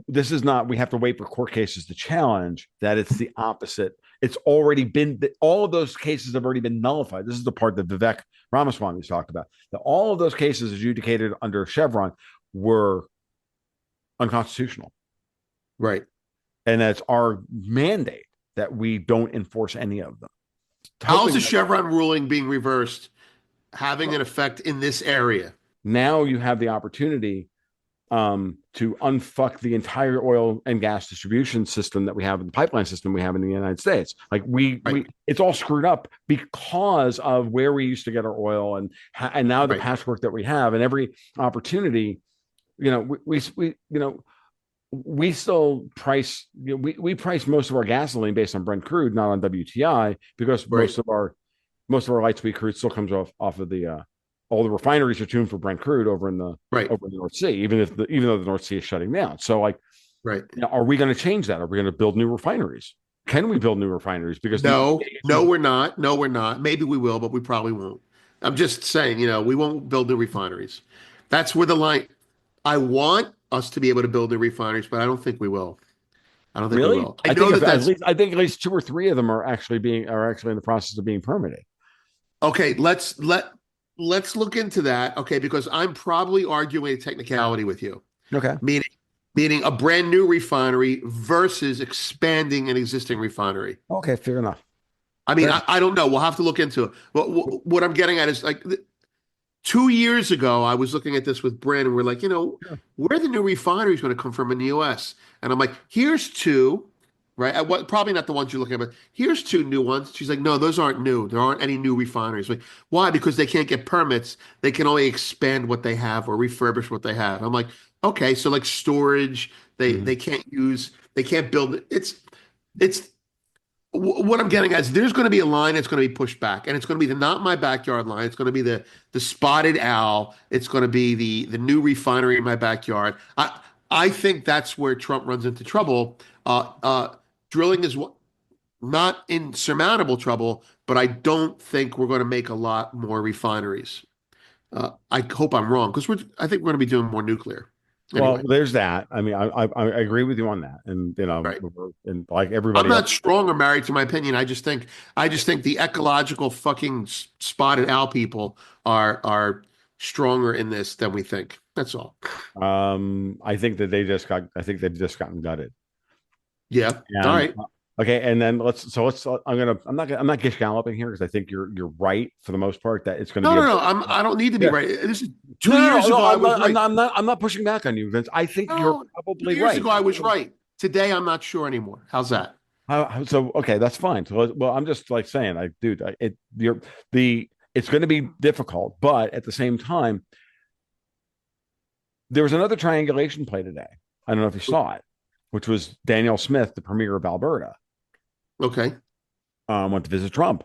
this is not we have to wait for court cases to challenge that. It's the opposite. It's already been all of those cases have already been nullified. This is the part that Vivek Ramaswamy talked about, that all of those cases adjudicated under Chevron were unconstitutional, right. and that's our mandate that we don't enforce any of them. How's the hoping that Chevron ruling being reversed having an effect in this area? now you have the opportunity to unfuck the entire oil and gas distribution system that we have, the pipeline system we have in the United States. Like Right, it's all screwed up because of where we used to get our oil, and now the right, patchwork that we have, and every opportunity. We still price we price most of our gasoline based on Brent crude, not on WTI, because right, most of our light sweet crude still comes off of the all the refineries are tuned for Brent crude right, over in the North Sea, even though the North Sea is shutting down. So like, right. are we going to change that? Are we going to build new refineries? Can we build new refineries? Because the No, EPA no, isn't. we're not. No, we're not. Maybe we will, but we probably won't. I'm just saying, we won't build new refineries. That's where the line. I want us to be able to build new refineries, but I don't think we will. I don't think we Really? will. I know that that's I think at least two or three of them are actually in the process of being permitted. okay. Let's look into that. Okay, because I'm probably arguing a technicality with you, Okay. meaning meaning a brand new refinery versus expanding an existing refinery. Okay. Fair enough. I mean, Fair I don't know. We'll have to look into it. But what I'm getting at is like 2 years ago, I was looking at this with Brandon. We're like, enough. where are the new refineries going to come from in the U.S.? And I'm like, here's two, right? What probably not the ones you're looking at, but here's two new ones. She's like, no, those aren't new. There aren't any new refineries. Like, why? Because they can't get permits. They can only expand what they have or refurbish what they have. I'm like, okay, so like storage, Mhm. they can't build it. It's what I'm getting at is there's going to be a line that's going to be pushed back, and it's going to be the not my backyard line. It's going to be the spotted owl. It's going to be the new refinery in my backyard. I think that's where Trump runs into trouble. Drilling is not insurmountable trouble, but I don't think we're going to make a lot more refineries. I hope I'm wrong because I think we're going to be doing more nuclear Well, anyway. there's that. I mean, I agree with you on that, and Right. and like I'm everybody else. not strong or married to my opinion. I just think the ecological fucking spotted owl people are stronger in this than we think. That's all. I think they've just gotten gutted. Yeah. All And right. okay, and then I'm not gish galloping here because I think you're right for the most part that it's going to No, be no, no. I don't need to be yeah. right. This is No, two no, no, years no, ago I was right. I'm not pushing back on you, Vince. I think you're No, two probably years right. ago I was right. Today I'm not sure anymore. How's that? So okay, that's fine. So well, I'm just like saying, dude, it's going to be difficult, but at the same time, there was another triangulation play today. I don't know if you saw it, which was Danielle Smith, the premier of Alberta, Okay. went to visit Trump,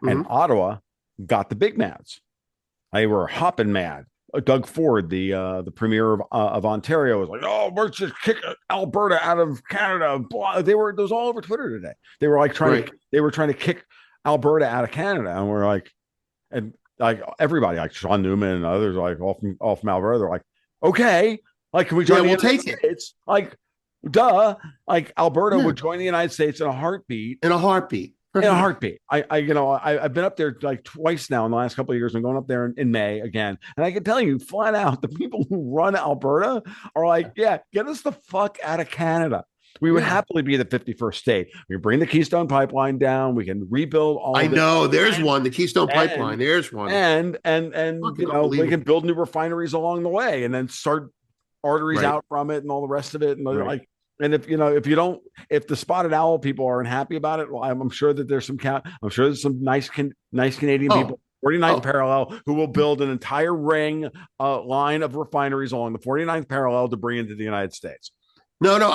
and Hmm. Ottawa got the big mads. They were hopping mad. Doug Ford, the premier of Ontario, was like, "Oh, we're just kick Alberta out of Canada." Blah. It was all over Twitter today. Right. They were trying to kick Alberta out of Canada, and we're like, and like everybody, like Sean Newman and others, like all from Alberta, they're like, "Okay, like can we Yeah, join the we'll United take it. States?" Like, duh, like Alberta Yeah. would join the United States in a heartbeat In a heartbeat. in a Perfect. heartbeat. I've been up there like twice now in the last couple of years. I'm going up there in May again, and I can tell you flat out, the people who run Alberta are like, yeah, get us the fuck out of Canada. We would Yeah. happily be the 51st state. We can bring the Keystone Pipeline down. We can rebuild all I of this, know. There's and one, the Keystone and Pipeline. There's one. and Fucking we can unbelievable. build new refineries along the way, and then start arteries Right. out from it and all the rest of it. And they're Right. like, and if you don't, if the spotted owl people aren't happy about it, well, I'm sure that I'm sure there's some nice Canadian Oh, people, 49th oh. parallel, who will build an entire ring line of refineries along the 49th parallel to bring into the United States. No, no,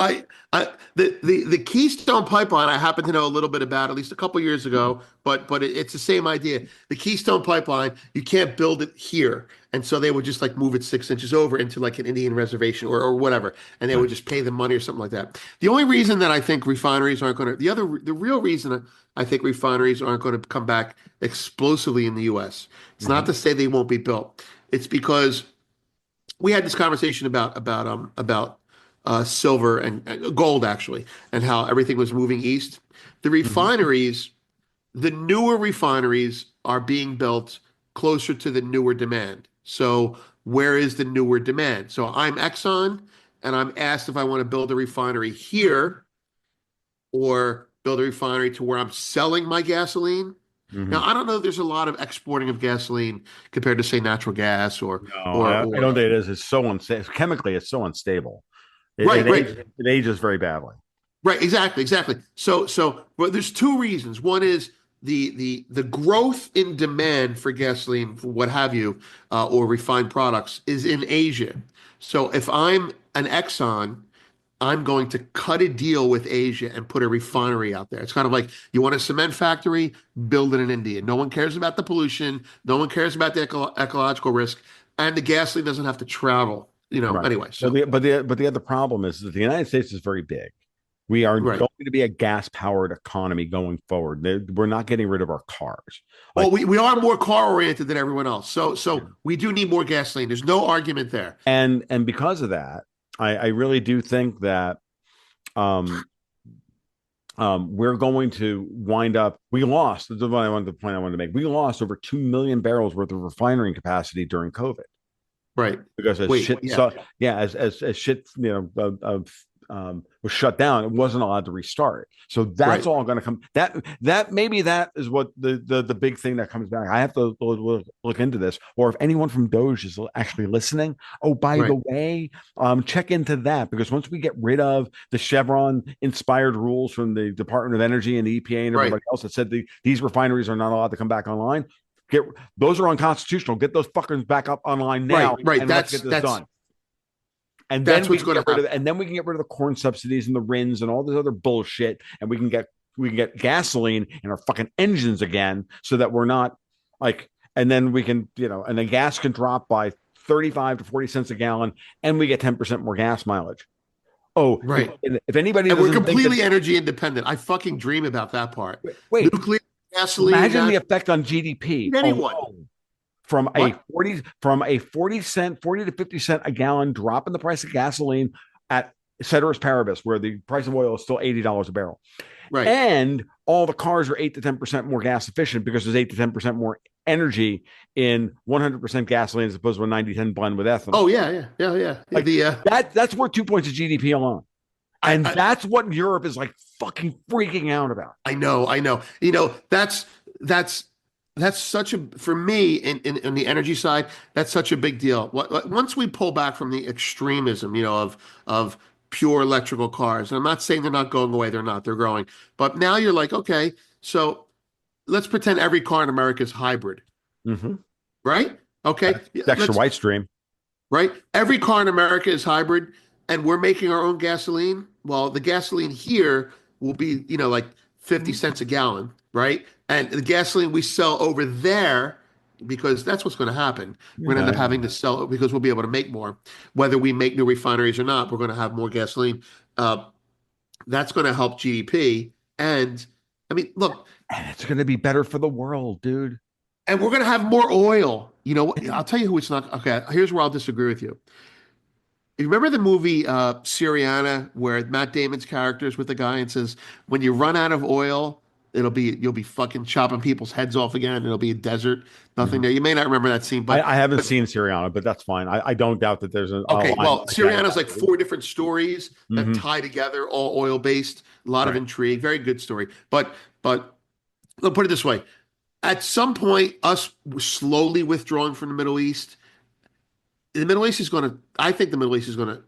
the Keystone Pipeline I happen to know a little bit about at least a couple years ago, but it's the same idea. The Keystone Pipeline, you can't build it here, and so they would just like move it 6 inches over into like an Indian reservation or whatever, and they would just pay them money or something like that. The only reason that I think refineries aren't going to the real reason I think refineries aren't going to come back explosively in the U.S. It's not Mm-hmm. to say they won't be built. It's because we had this conversation about silver and gold actually, and how everything was moving east. The Mm-hmm. refineries, the newer refineries, are being built closer to the newer demand. So where is the newer demand? So I'm Exxon, and I'm asked if I want to build a refinery here or build a refinery to where I'm selling my gasoline. Now, Hmm. I don't know if there's a lot of exporting of gasoline compared to, say, natural gas No, I or don't think it is. It's so unstable. Chemically, it's so unstable. right, right. It ages very badly. Right, exactly, exactly. But there's two reasons. One is the growth in demand for gasoline, for what have you, or refined products, is in Asia. So if I'm an Exxon, I'm going to cut a deal with Asia and put a refinery out there. It's kind of like you want a cement factory, build it in India. No one cares about the pollution. No one cares about the ecological risk, and the gasoline doesn't have to travel. Right. Anyway. Well, So but the other problem is that the United States is very big. We are right. going to be a gas powered economy going forward. We're not getting rid of our cars. Well, Like, we are more car oriented than everyone else. So we do need more gasoline. There's no argument there. and because of that, I really do think that um, we're going to wind up. We lost. The point I wanted to make. We lost over 2 million barrels worth of refinery capacity during COVID Right. because as Wait, shit. yeah. So yeah, as shit, was shut down, it wasn't allowed to restart. So that's Right. all going to come. That maybe that is what the big thing that comes back. I have to look into this, or if anyone from Doge is actually listening. Oh, by Right. the way, check into that because once we get rid of the Chevron inspired rules from the Department of Energy and the EPA and Right. everybody else that said these refineries are not allowed to come back online. Get those are unconstitutional. Get those fuckers back up online now, Right. Right. and let's get this done. And then That's we what's can going get to rid of happen. and then we can get rid of the corn subsidies and the RINs and all this other bullshit, and we can get gasoline in our fucking engines again, so that we're not like, and then we can, and the gas can drop by 35 to 40 cents a gallon, and we get 10% more gas mileage. Oh, Right. if anybody And we're doesn't think that, completely energy independent. I fucking dream about that part. wait, Nuclear, gasoline, imagine the natural. effect on GDP Anyone. alone from What? 40 to 50 cent a gallon drop in the price of gasoline at ceteris paribus, where the price of oil is still $80 a barrel. Right. And all the cars are 8 to 10% more gas efficient because there's 8 to 10% more energy in 100% gasoline as opposed to a 90-10 blend with ethanol. Oh yeah, yeah, yeah, yeah. Yeah, Like that's worth 2 points of GDP alone. I, And I that's what Europe is like fucking freaking out about. I know, I know. That's that's such a for me in the energy side. That's such a big deal. Once we pull back from the extremism, of pure electrical cars, and I'm not saying they're not going away. They're not. They're growing. But now you're like, okay, so let's pretend every car in America is hybrid, Mm-hmm. right? Okay, That's yeah, Dexter let's White stream. right? Every car in America is hybrid, and we're making our own gasoline. Well, the gasoline here will be, like 50 cents a gallon, right? And the gasoline we sell over there, because that's what's going to happen. We're going to end up Yeah. having to sell it because we'll be able to make more. Whether we make new refineries or not, we're going to have more gasoline. Uh, that's going to help GDP. And I mean, look, And it's going to be better for the world, dude. and we're going to have more oil. You know what? I'll tell you who it's not. Okay, here's where I'll disagree with you. You remember the movie Syriana, where Matt Damon's character is with the guy and says, "When you run out of oil, you'll be fucking chopping people's heads off again, and it'll be a desert, nothing Mhm. there." You may not remember that scene, I haven't but seen Syriana, but that's fine. I don't doubt that there's a okay. line Well, like that in Syriana's that like movie. four different stories that Hmm. tie together, all oil based, a lot of Right. intrigue, very good story. But let's put it this way: at some point, us slowly withdrawing from the Middle East is going to. I think the Middle East is going to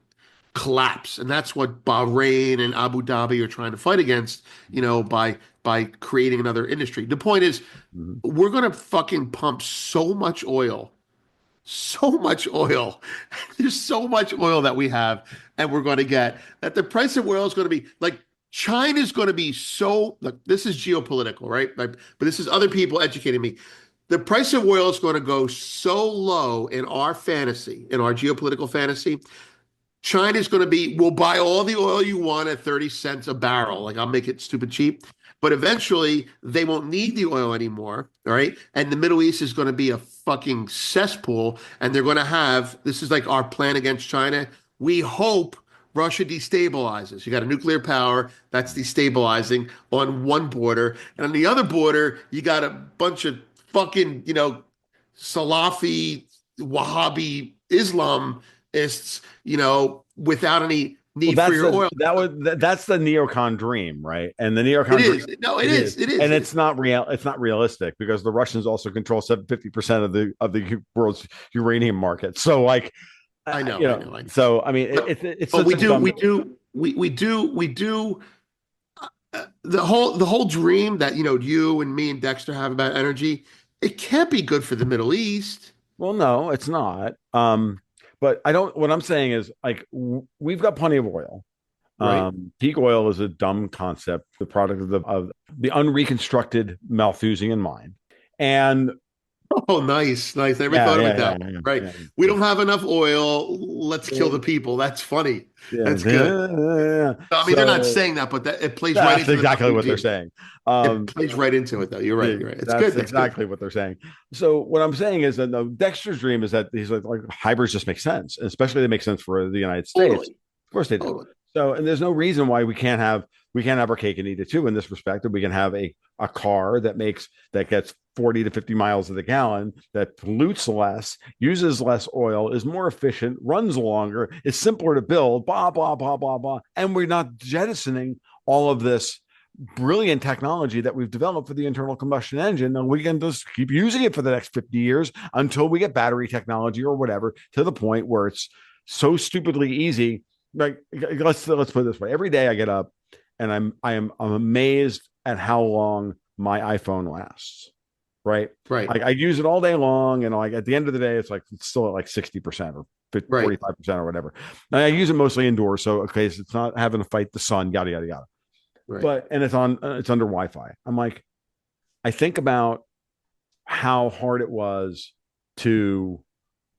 collapse, and that's what Bahrain and Abu Dhabi are trying to fight against, by creating another industry. The point is, Hmm. we're going to fucking pump so much oil. There's so much oil that we have, and we're going to get that the price of oil is going to be like China's going to be so. Look, this is geopolitical, right? But this is other people educating me. The price of oil is going to go so low in our fantasy, in our geopolitical fantasy, China's going to be, we'll buy all the oil you want at 30 cents a barrel. Like, I'll make it stupid cheap. But eventually, they won't need the oil anymore. All right. And the Middle East is going to be a fucking cesspool. And they're going to have, this is like our plan against China. We hope Russia destabilizes. You got a nuclear power that's destabilizing on one border. And on the other border, you got a bunch of fucking, Salafi, Wahhabi Islamists, without any Well, need for your oil. that's the neocon dream, right? And the neocon It dream, is. No, it it is, is. It is. and it's not real. It's not realistic because the Russians also control 50% of the world's uranium market. So, like, I know. you I know, know. I know. so I mean, But it's but such we a do. dumb. We do. The whole dream that you and me and Dexter have about energy, it can't be good for the Middle East. Well, no, it's not. But I don't. What I'm saying is, like, we've got plenty of oil. Right. Peak oil is a dumb concept, the product of the unreconstructed Malthusian mind. And Oh, nice, nice. I never yeah, thought of yeah, it yeah, that way. yeah, Right. yeah, We don't have enough oil. Let's kill the people. That's funny. yeah, That's good. yeah. No, I mean, they're not So saying that, but that it plays right that's into the exactly what they're Malthusian. saying. It Um, plays right into it, though. You're right. yeah, You're right. It's good. that's That's good. exactly what they're saying. So what I'm saying is that no, Dexter's dream is that he's like hybrids just make sense, especially they make sense for the United States. Totally. Of course they do. Totally. So and there's no reason why we can't have our cake and eat it too in this respect. That we can have a car that gets 40 to 50 miles to the gallon, that pollutes less, uses less oil, is more efficient, runs longer, is simpler to build, blah, blah, blah, blah, blah. And we're not jettisoning all of this brilliant technology that we've developed for the internal combustion engine. And we can just keep using it for the next 50 years until we get battery technology or whatever to the point where it's so stupidly easy. Like let's put it this way. Every day I get up and I'm amazed at how long my iPhone lasts. Right. Right. I use it all day long. And like at the end of the day, it's still at like 60% or Right. 45% or whatever. And I use it mostly indoors. So, okay, so it's not having to fight the sun, yada, yada, yada. Right. But, and it's under Wi-Fi. I'm like, I think about how hard it was to,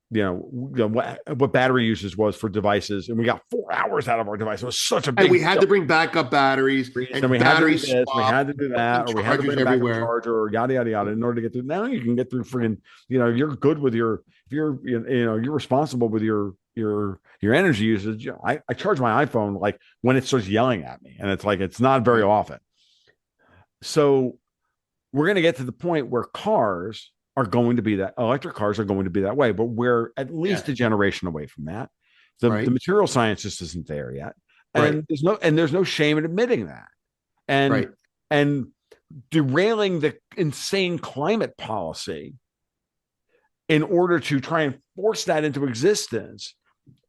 what battery usage was for devices. And we got 4 hours out of our device. It was such a And big we had to bring backup batteries and and we had to battery do this, we swap, had to do that, or we had to chargers bring a backup everywhere. charger, or yada yada yada, in order to get through. Now you can get through friggin', you're good with if you're responsible with your energy usage. I charge my iPhone like when it starts yelling at me, and it's like it's not very often. So we're going to get to the point where electric cars are going to be that way, but we're at least Yeah. a generation away from that. The Right. material science just isn't there yet. Right. And there's no shame in admitting that. And Right. and derailing the insane climate policy in order to try and force that into existence,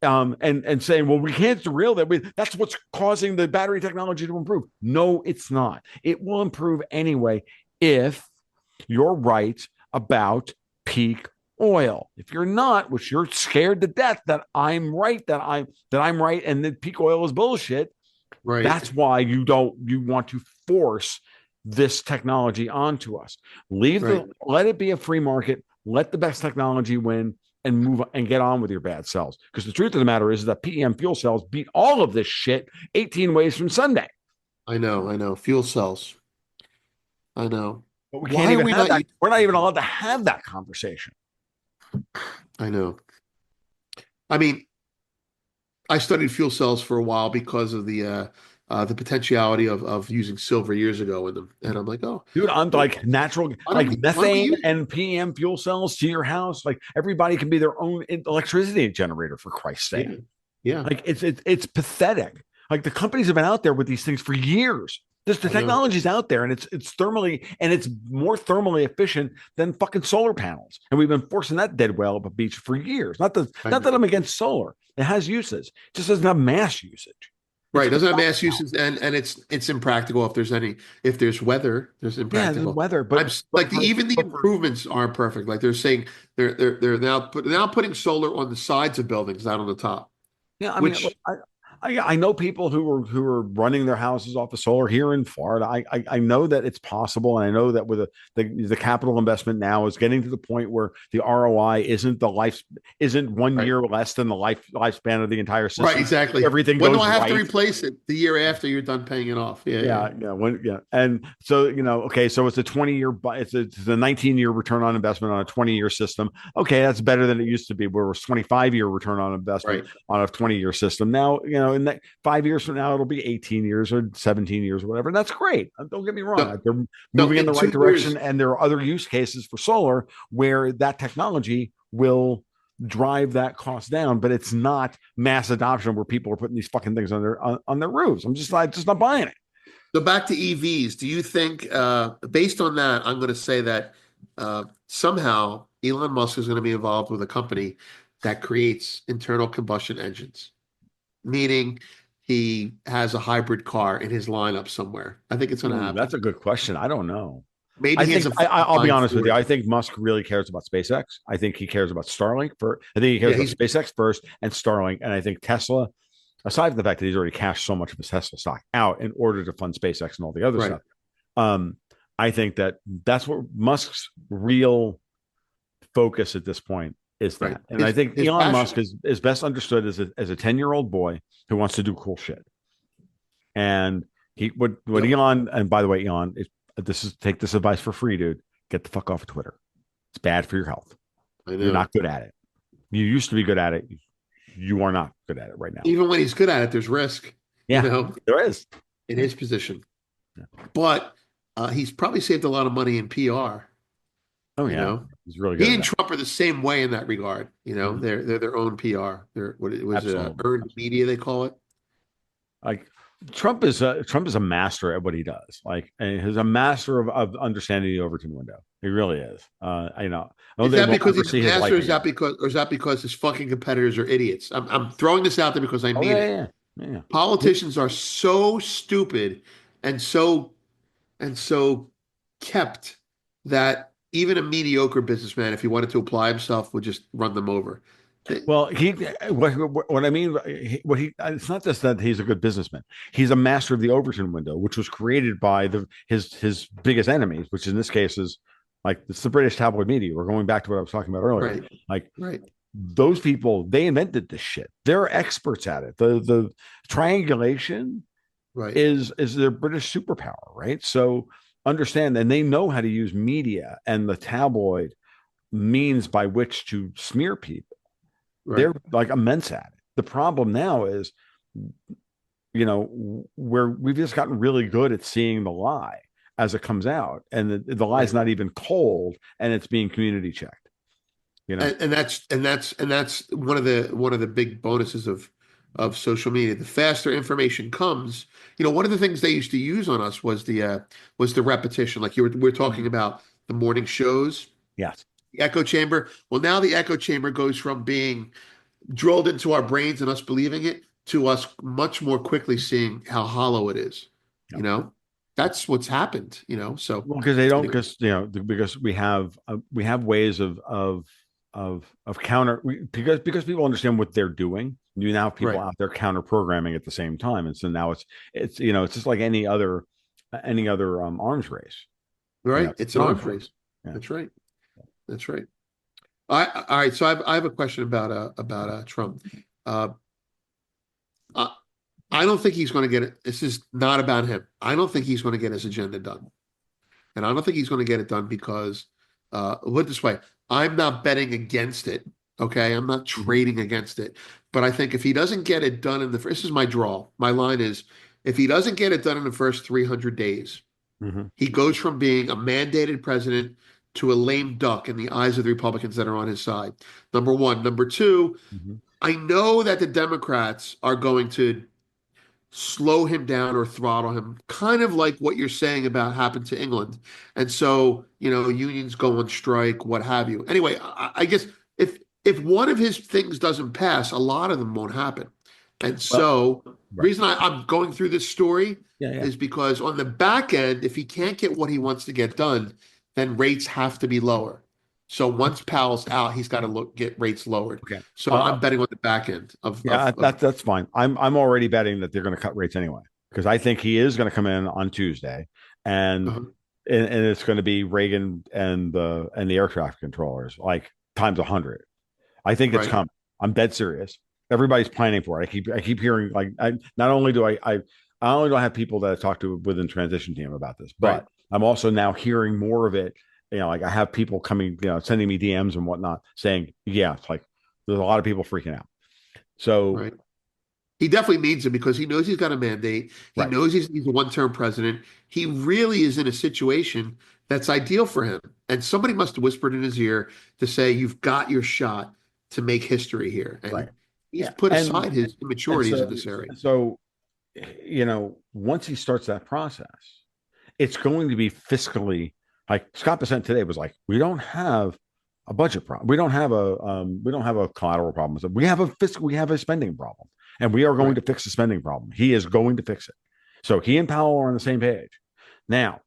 and saying, well, we can't derail that. That's what's causing the battery technology to improve. No, it's not. It will improve anyway if you're right about peak oil. If you're not, which you're scared to death that I'm right, that I'm right, and that peak oil is bullshit. Right. That's why you want to force this technology onto us. Right. Let it be a free market. Let the best technology win and move and get on with your bad cells. Because the truth of the matter is that PEM fuel cells beat all of this shit 18 ways from Sunday. I know. I know. Fuel cells. I know. But we can't Why are even we have not? that. We're not even allowed to have that conversation. I know. I mean, I studied fuel cells for a while because of the potentiality of using silver years ago in them, and I'm like, oh, Dude, I'm well, like natural, like why don't we methane use it? and PM fuel cells to your house. Like everybody can be their own electricity generator, for Christ's sake. Yeah, yeah, Like it's pathetic. Like the companies have been out there with these things for years. The I know, technology's out there, and it's thermally and it's more thermally efficient than fucking solar panels. And we've been forcing that dead whale up a beach for years. I Not that know. I'm against solar. It has uses. It just doesn't have mass usage. It's Right, for doesn't have mass uses, and it's impractical if there's weather, there's yeah, the impractical. weather, I'm like even the but for improvements aren't perfect. Like they're saying they're now putting solar on the sides of buildings, not on the top, yeah, I mean, look, which I know people who are running their houses off of solar here in Florida. I know that it's possible, and I know that with the capital investment now is getting to the point where the ROI isn't one right. year less than the lifespan of the entire Right, system. exactly. Everything When do goes I have to right. replace it? The year after you're done paying it off. Yeah, yeah. And so okay, so it's a 20-year, it's a 19-year return on investment on a 20-year system. Okay, that's better than it used to be, where it was 25-year return on investment Right, on a 20-year system. Now, in that 5 years from now, it'll be 18 years or 17 years or whatever. And that's great. Don't get me wrong. no, They're no. moving in In the right 2 years, direction. And there are other use cases for solar where that technology will drive that cost down, but it's not mass adoption where people are putting these fucking things on their roofs. I'm just not buying it. So back to EVs. Do you think, based on that, I'm going to say that somehow Elon Musk is going to be involved with a company that creates internal combustion engines, meaning he has a hybrid car in his lineup somewhere. I think it's going to Ooh, happen. that's a good question. I don't know. Maybe I he has think a friend I'll be buying honest with you. Ford. I think Musk really cares about SpaceX. I think he cares about Starlink for. I think he cares Yeah, about he's SpaceX first and Starlink. And I think Tesla, aside from the fact that he's already cashed so much of his Tesla stock out in order to fund SpaceX and all the other right, stuff, um, I think that's what Musk's real focus at this point is right. that. And I think His Elon passion. Musk is best understood as a 10-year-old boy who wants to do cool shit. And what Yep, Elon, and by the way, Elon, this is take this advice for free, dude. Get the fuck off of Twitter. It's bad for your health. I You're know. not good at it. You used to be good at it. You are not good at it right now. Even when he's good at it, there's risk, you Yeah, know, there is. in his position. Yeah. But he's probably saved a lot of money in PR, Oh you yeah, know. he's really good He at and that. Trump are the same way in that regard. You know, Mhm. they're their own PR. They're what it was Absolutely. earned Absolutely. media they call it. Like Trump is a master at what he does. Like, and he's a master of understanding the Overton window. He really is. I don't Is think that we'll because ever he's a see his master? like Or is that again. because his fucking competitors are idiots? I'm throwing this out there because I Oh mean yeah, it. yeah, yeah. Yeah. Politicians are so stupid and so kept that even a mediocre businessman, if he wanted to apply himself, would just run them over. They- Well, what I mean, it's not just that he's a good businessman. He's a master of the Overton window, which was created by his biggest enemies, which in this case is like it's the British tabloid media. We're going back to what I was talking about earlier. right, Like right, those people, they invented this shit. They're experts at it. The triangulation right, is their British superpower, right? So understand, and they know how to use media and the tabloid means by which to smear people. right, They're like immense at it. The problem now is, where we've just gotten really good at seeing the lie as it comes out, and the lie's right. not even cold, and it's being community checked. You know, And that's one of the big bonuses of social media. The faster information comes, one of the things they used to use on us was the repetition. Like we're talking Mhm. about the morning shows, Yes. the echo chamber. Well, now the echo chamber goes from being drilled into our brains and us believing it to us much more quickly seeing how hollow it is. Yeah. You know, that's what's happened. So Well, because they don't, anyway, because we have ways of counter because people understand what they're doing. You now have people right, out there counter programming at the same time, and so now it's just like any other arms race. right. It's It's an an arms arms race. race. Yeah. That's right. That's right. All right. So I have a question about Trump. Uh, I, I don't think he's going to get it. This is not about him. I don't think he's going to get his agenda done, and I don't think he's going to get it done because, put it this way, I'm not betting against it. Okay, I'm not Mhm. trading against it, but I think if he doesn't get it done in the first, this is my draw. My line is, if he doesn't get it done in the first 300 days, Mhm. he goes from being a mandated president to a lame duck in the eyes of the Republicans that are on his side. Number one. Number two, Mhm. I know that the Democrats are going to slow him down or throttle him, kind of like what you're saying about happened to England. And so, unions go on strike, what have you. Anyway, I guess if one of his things doesn't pass, a lot of them won't happen. And Well, so, the right. reason I'm going through this story Yeah, yeah. is because on the back end, if he can't get what he wants to get done, then rates have to be lower. So once Powell's out, he's got to get rates lowered. Okay. So I'm betting on the back end of Yeah, of that's fine. I'm already betting that they're going to cut rates anyway because I think he is going to come in on Tuesday, and uh, and it's going to be Reagan and the air traffic controllers like times 100. I think it's right, coming. I'm dead serious. Everybody's planning for it. I keep hearing like not only do I only don't have people that I talk to within transition team about this, right, but I'm also now hearing more of it. Like I have people coming, sending me DMs and whatnot saying, yeah, it's like there's a lot of people freaking out. So right. He definitely needs it because he knows he's got a mandate. He right. knows he's a one-term president. He really is in a situation that's ideal for him. And somebody must have whispered in his ear to say, "You've got your shot." to make history here, Right. and he's Yeah. put And aside his and immaturities in so this area. so once he starts that process, it's going to be fiscally like Scott Bessent today was like, we don't have a budget problem. We don't have a collateral problem. So we have a spending problem. And we are going Right. to fix the spending problem. He is going to fix it. So he and Powell are on the same page. Now,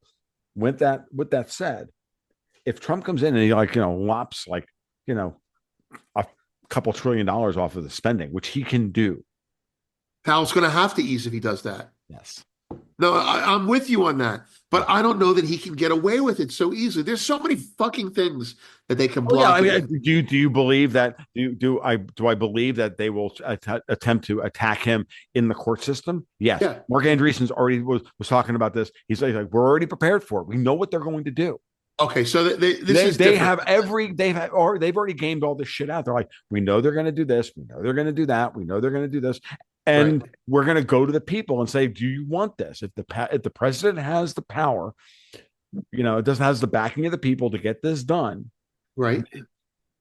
with that said, if Trump comes in and he lops you know, a couple $1 trillion off of the spending, which he can do. Powell's going to have to ease if he does that. Yes. No, I'm with you on that, Yeah. but I don't know that he can get away with it so easily. There's so many fucking things that they can Oh yeah, I block it mean, with. do you believe that do I believe that they will attempt to attack him in the court system? Yes. Yeah. Mark Andreessen's already was talking about this. He's like, we're already prepared for it. We know what they're going to do. Okay, so this They is they different. have every they've already gamed all this shit out. They're like, we know they're going to do this. We know they're going to do that. We know they're going to do this, Right. and we're going to go to the people and say, do you want this? If the president has the power, it doesn't has the backing of the people to get this done, Right.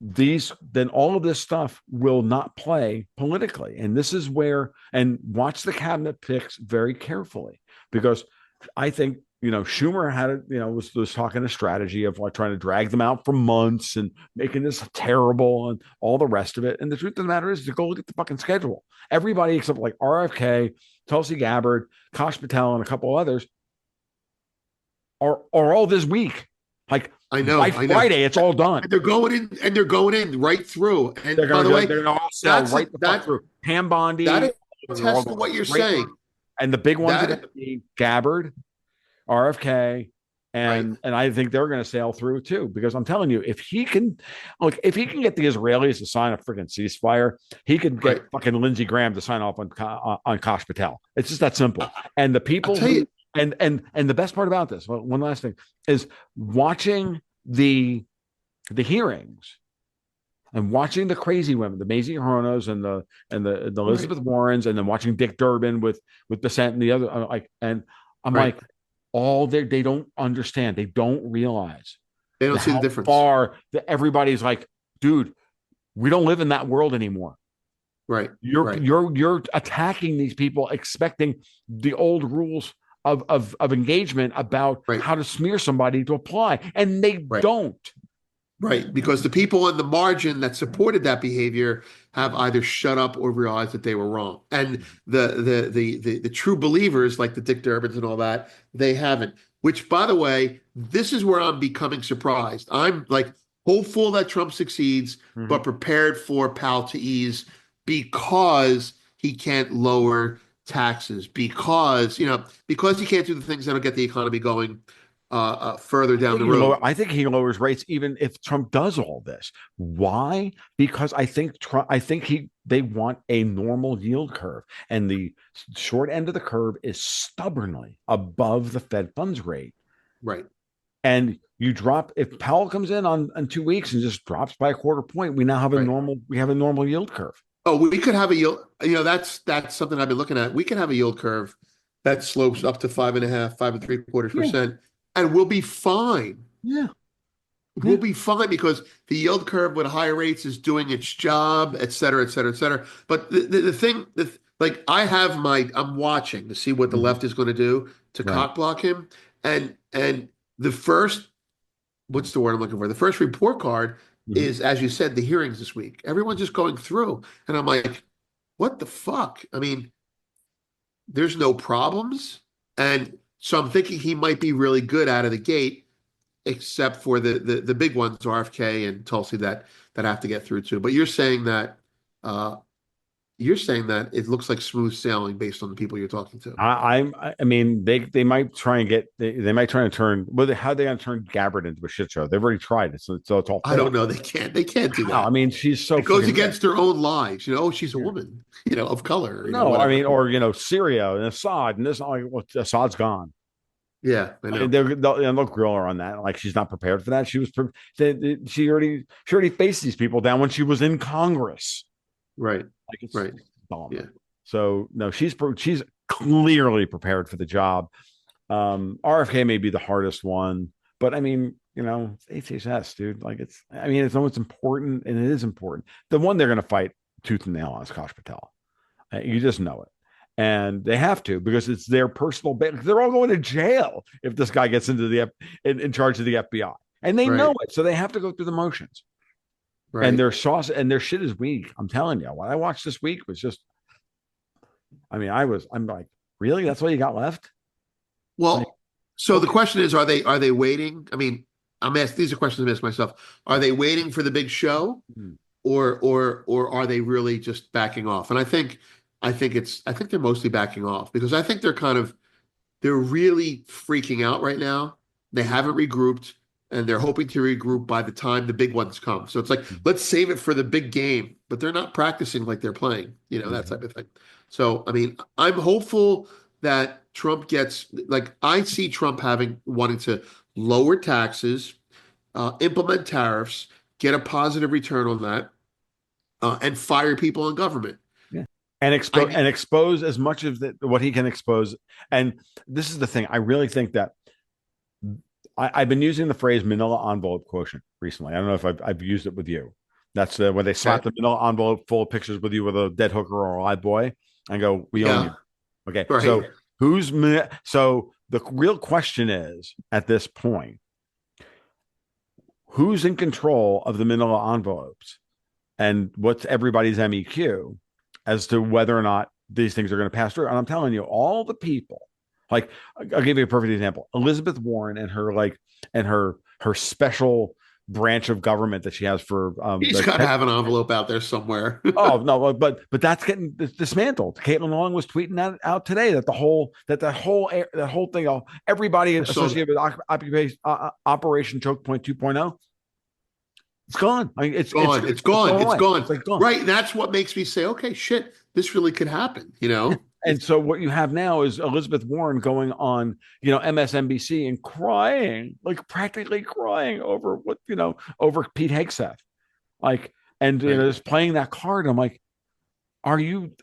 then all of this stuff will not play politically. And this is where, and watch the cabinet picks very carefully, because I think, Schumer had, was talking a strategy of like trying to drag them out for months and making this terrible and all the rest of it. And the truth of the matter is to go look at the fucking schedule. Everybody except like RFK, Tulsi Gabbard, Kash Patel, and a couple others are all this week. Like I by know, I know. Friday, it's all done. And they're going in right through. And They're by gonna the go, way, they're gonna all sell that's a right the fuck that through. Pam that Bondi, they're all attests to going what you're straight through. saying. And the big ones are That gonna be Gabbard, RFK, right, and I think they're gonna sail through too. Because I'm telling you, if he can get the Israelis to sign a freaking ceasefire, he can right. get fucking Lindsey Graham to sign off on Kash Patel. It's just that simple. And the I'll people tell you, who and the best part about this, one last thing, is watching the hearings and watching the crazy women, the Mazie Hronos and the right, Elizabeth Warrens, and then watching Dick Durbin with Dissent and the other, and I'm right. like, all they don't understand, they don't realize They don't see the how difference. far that everybody's like, dude, we don't live in that world anymore. Right, You're right, you're you're attacking these people, expecting the old rules of engagement about right, how to smear somebody to apply, and they right. don't. Right, because the people on the margin that supported that behavior have either shut up or realized that they were wrong. And the true believers, like the Dick Durbins and all that, they haven't. Which, by the way, this is where I'm becoming surprised. I'm like hopeful that Trump succeeds, Mhm. but prepared for Powell to ease because he can't lower taxes, because he can't do the things that'll get the economy going further down the road. I think he lowers rates even if Trump does all this. Why? Because I think they want a normal yield curve, and the short end of the curve is stubbornly above the Fed funds rate. Right. And you drop if Powell comes in on 2 weeks and just drops by a quarter point, Right. we have a normal yield curve. Oh, we could have a yield. That's something I've been looking at. We could have a yield curve that slopes up to 5.5, 5.75 Yeah, percent, and we'll be fine. yeah, We'll yeah. be fine because the yield curve with higher rates is doing its job, et cetera, et cetera, et cetera. But the thing, like I'm watching to see what the Mhm. left is going to do to Right. cock block him, and the first, what's the word I'm looking for? The first report card Mhm. is, as you said, the hearings this week. Everyone's just going through, and I'm like, what the fuck? I mean, there's no problems. And so I'm thinking he might be really good out of the gate, except for the big ones, RFK and Tulsi, that have to get through too. But uh, you're saying that it looks like smooth sailing based on the people you're talking to. I mean, they might try and they might try and turn, how are they going to turn Gabbard into a shit show? They've already tried it, so it's all I failed. don't know. They can't do Wow, I that. mean, she's so It goes freaking rich. against their own lives. Oh, she's a Yeah. woman, of color, No, I whatever. mean, or Syria and Assad and this, like, well, Assad's gone. Yeah, I And know. they'll grill her on that. Like she's not prepared for that. She already faced these people down when she was in Congress. Right, Like it's right. dumb. Yeah. So no, she's clearly prepared for the job. RFK may be the hardest one, But I mean, it's HHS, dude. Like I mean, it's almost important, and it is important. The one they're going to fight tooth and nail on is Kosh Patel. You just know it. And they have to because it's their personal. They're all going to jail if this guy gets into in charge of the FBI, and they know Right. it, so they have to go through the motions. And Right. their sauce and their shit is weak. I'm telling you, what I watched this week was just. I mean, I'm like, really? That's all you got left? Like, Well, so the okay. question is, are they waiting? I mean, I'm asked these are questions I'm asking myself. Are they waiting for the big show, Hmm. or are they really just backing off? And I think they're mostly backing off because I think they're really freaking out right now. They haven't regrouped, and they're hoping to regroup by the time the big ones come. So it's like, let's save it for the big game, but they're not practicing like they're playing, that Mhm. type of thing. So, I mean, I'm hopeful that Trump gets, like, I see Trump wanting to lower taxes, implement tariffs, get a positive return on that, and fire people in government. Yeah. I And need, expose as much of what he can expose. And this is the thing. I really think that I've been using the phrase manila envelope quotient recently. I don't know if I've used it with you. That's when they okay. slap the manila envelope full of pictures with you with a dead hooker or a live boy and go, "We own you." Yeah, Okay, so right. so the real question is at this point, who's in control of the manila envelopes and what's everybody's MEQ as to whether or not these things are going to pass through? And I'm telling you, all the people, like I'll give you a perfect example: Elizabeth Warren and her special branch of government that she has for He's got to have an envelope out there somewhere. Oh no, but that's getting dismantled. Caitlin Long was tweeting that out today that that whole thing, everybody I saw associated with Operation Choke Point 2.0, it's gone. I mean, gone. It's it's gone. going It's away. gone. It's like gone. Right. And that's what makes me say, okay, shit, this really could happen. And so what you have now is Elizabeth Warren going on, MSNBC and crying, like practically crying over over Pete Hegseth, like, and Right. just playing that card. I'm like, I mean,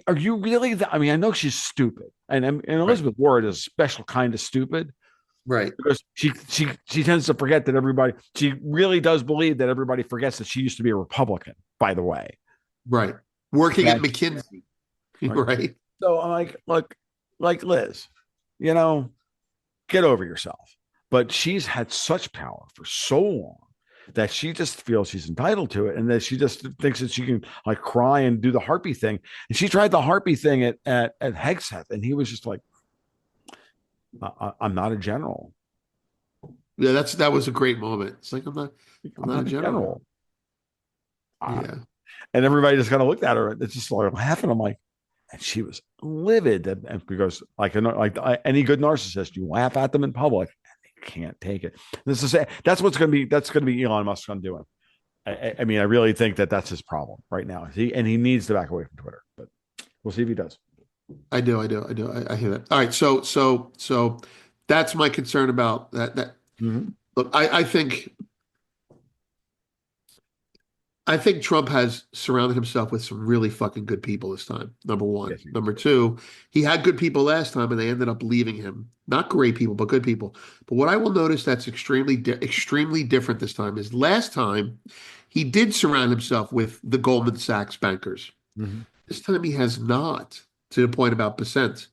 are you really that? I mean, I know she's stupid, and Right. Elizabeth Warren is a special kind of stupid Right. because she tends to forget that she really does believe that everybody forgets that she used to be a Republican, by the way. Right. Working at Okay. McKinsey. Right. Right. So I'm like, look, like Liz, you know, get over yourself. But she's had such power for so long that she just feels she's entitled to it, and that she just thinks that she can like cry and do the harpy thing. And she tried the harpy thing at Hegseth, and he was just like, I'm not a general. Yeah, that was a great moment. It's like I'm I'm not a not a general. general. Uh, Yeah. and everybody just kind of looked at her. It's just like laughing. I'm like, and she was livid. And because any good narcissist, you laugh at them in public, and they can't take it. That's what's going to be. That's going to be Elon Musk's undoing. I mean, I really think that that's his problem right now. He needs to back away from Twitter, but we'll see if he does. I do. I do. I do. I hear that. All right. So that's my concern about that. Mm-hmm. Look, I think Trump has surrounded himself with some really fucking good people this time. Number one. Yes, he Number does. two, he had good people last time and they ended up leaving him. Not great people, but good people. But what I will notice that's extremely different this time is last time he did surround himself with the Goldman Sachs bankers. Mm-hmm. This time he has not, to the point about percent.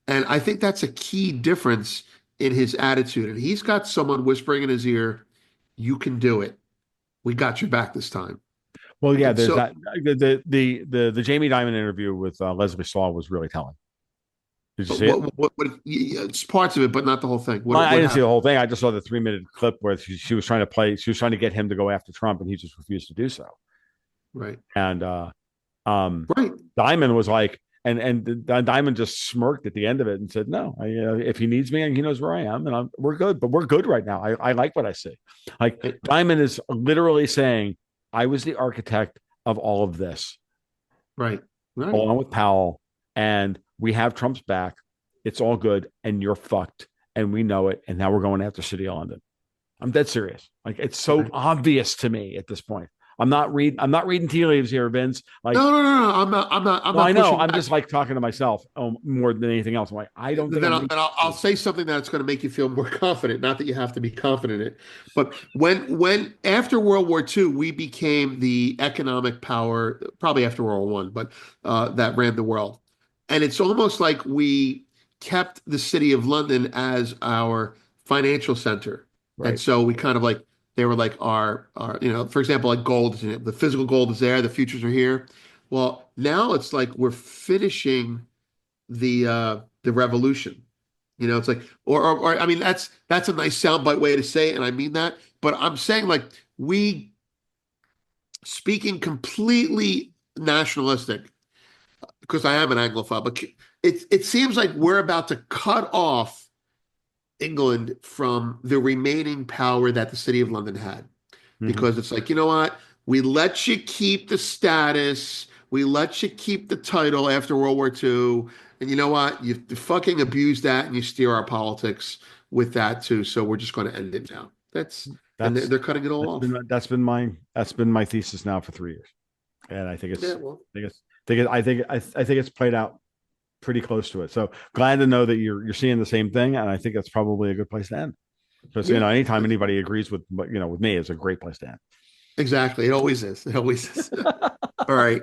And I think that's a key difference in his attitude. And he's got someone whispering in his ear, you can do it. We got your back this time. Well, yeah, And there's so that. The Jamie Dimon interview with Leslie Stahl was really telling. Did you see it? it's parts of it, but not the whole thing. Well, What I what didn't see the happened? whole thing. I just saw the 3 minute clip where she was trying to play. She was trying to get him to go after Trump, and he just refused to do so. Right. And um, Right. Diamond was like, and Diamond just smirked at the end of it and said, "No, if he needs me, he knows where I am, and we're good. But we're good right now. I like what I see. Like Right. Diamond is literally saying, I was the architect of all of this, Right. Right. along with Powell, and we have Trump's back. It's all good, and you're fucked, and we know it. And now we're going after City of London. I'm dead serious. Like it's so Right. obvious to me at this point. I'm not reading tea leaves here, Vince. Like, No, no, no, no. I'm no, I not know. pushing I'm back. just like talking to myself more than anything else. I'm like, I don't think Then I'm I'll, reading. then I'll, I'll say something that's going to make you feel more confident. Not that you have to be confident in it, but when after World War II, we became the economic power, probably after World War One, but that ran the world. And it's almost like we kept the city of London as our financial center. And Right. so we kind of like they were like our for example, like gold, the physical gold is there, the futures are here. Well, now it's like we're finishing the revolution. It's like or I mean that's a nice soundbite way to say it, and I mean that. But I'm saying like we speaking completely nationalistic because I am an Anglophile, but it seems like we're about to cut off England from the remaining power that the City of London had. Hmm. Because it's like, you know what? We let you keep the status. We let you keep the title after World War II. And you know what? You fucking abuse that and you steer our politics with that too. So we're just going to end it now. And That's they're cutting it all that's been off. that's been my thesis now for 3 years, and I think Yeah, it's well, I think it's played out pretty close to it. So glad to know that you're seeing the same thing, and I think that's probably a good place to end. Because yeah, anytime anybody agrees with with me, it's a great place to end. exactly. It always is. It always is. All right.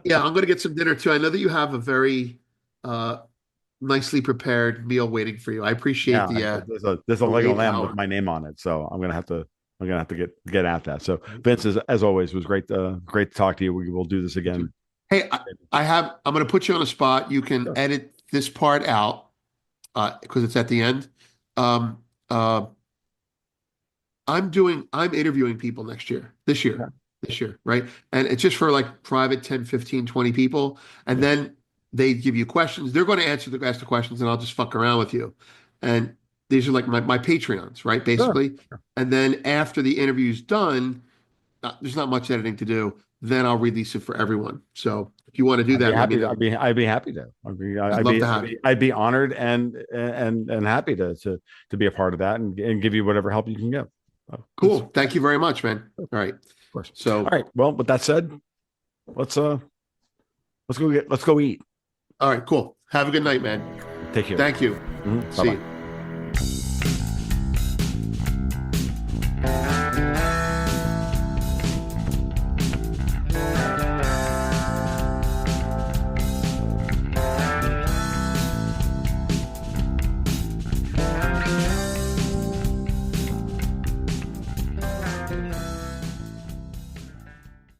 Yeah, I'm going to get some dinner too. I know that you have a very uh, nicely prepared meal waiting for you. I appreciate Yeah, there's a the leg of late lamb with hour. my name on it, so I'm gonna have to get at that. So Vince, as always, it was great to talk to you. We will do this again. Hey, I'm going to put you on a spot. You can Sure. edit this part out because it's at the end. Um, uh, I'm interviewing people Okay. this year, right? And it's just for like private 10, 15, 20 people. And Yeah. then they give you questions. They're going to ask the questions and I'll just fuck around with you. And these are like my Patreons, right? Sure. Basically. And then after the interview's done, there's not much editing to do. Then I'll release it for everyone. So if you want to do I'd be that, let me happy. know. I'd be happy to. I'd love to have you. I'd be honored and happy to be a part of that and give you whatever help you can give. So, Cool. Thank you very much, man. All right. of course. All So, right. Well, with that said, let's let's go eat. all right, cool. Have a good night, man. Take care. Thank you. Bye See bye. you.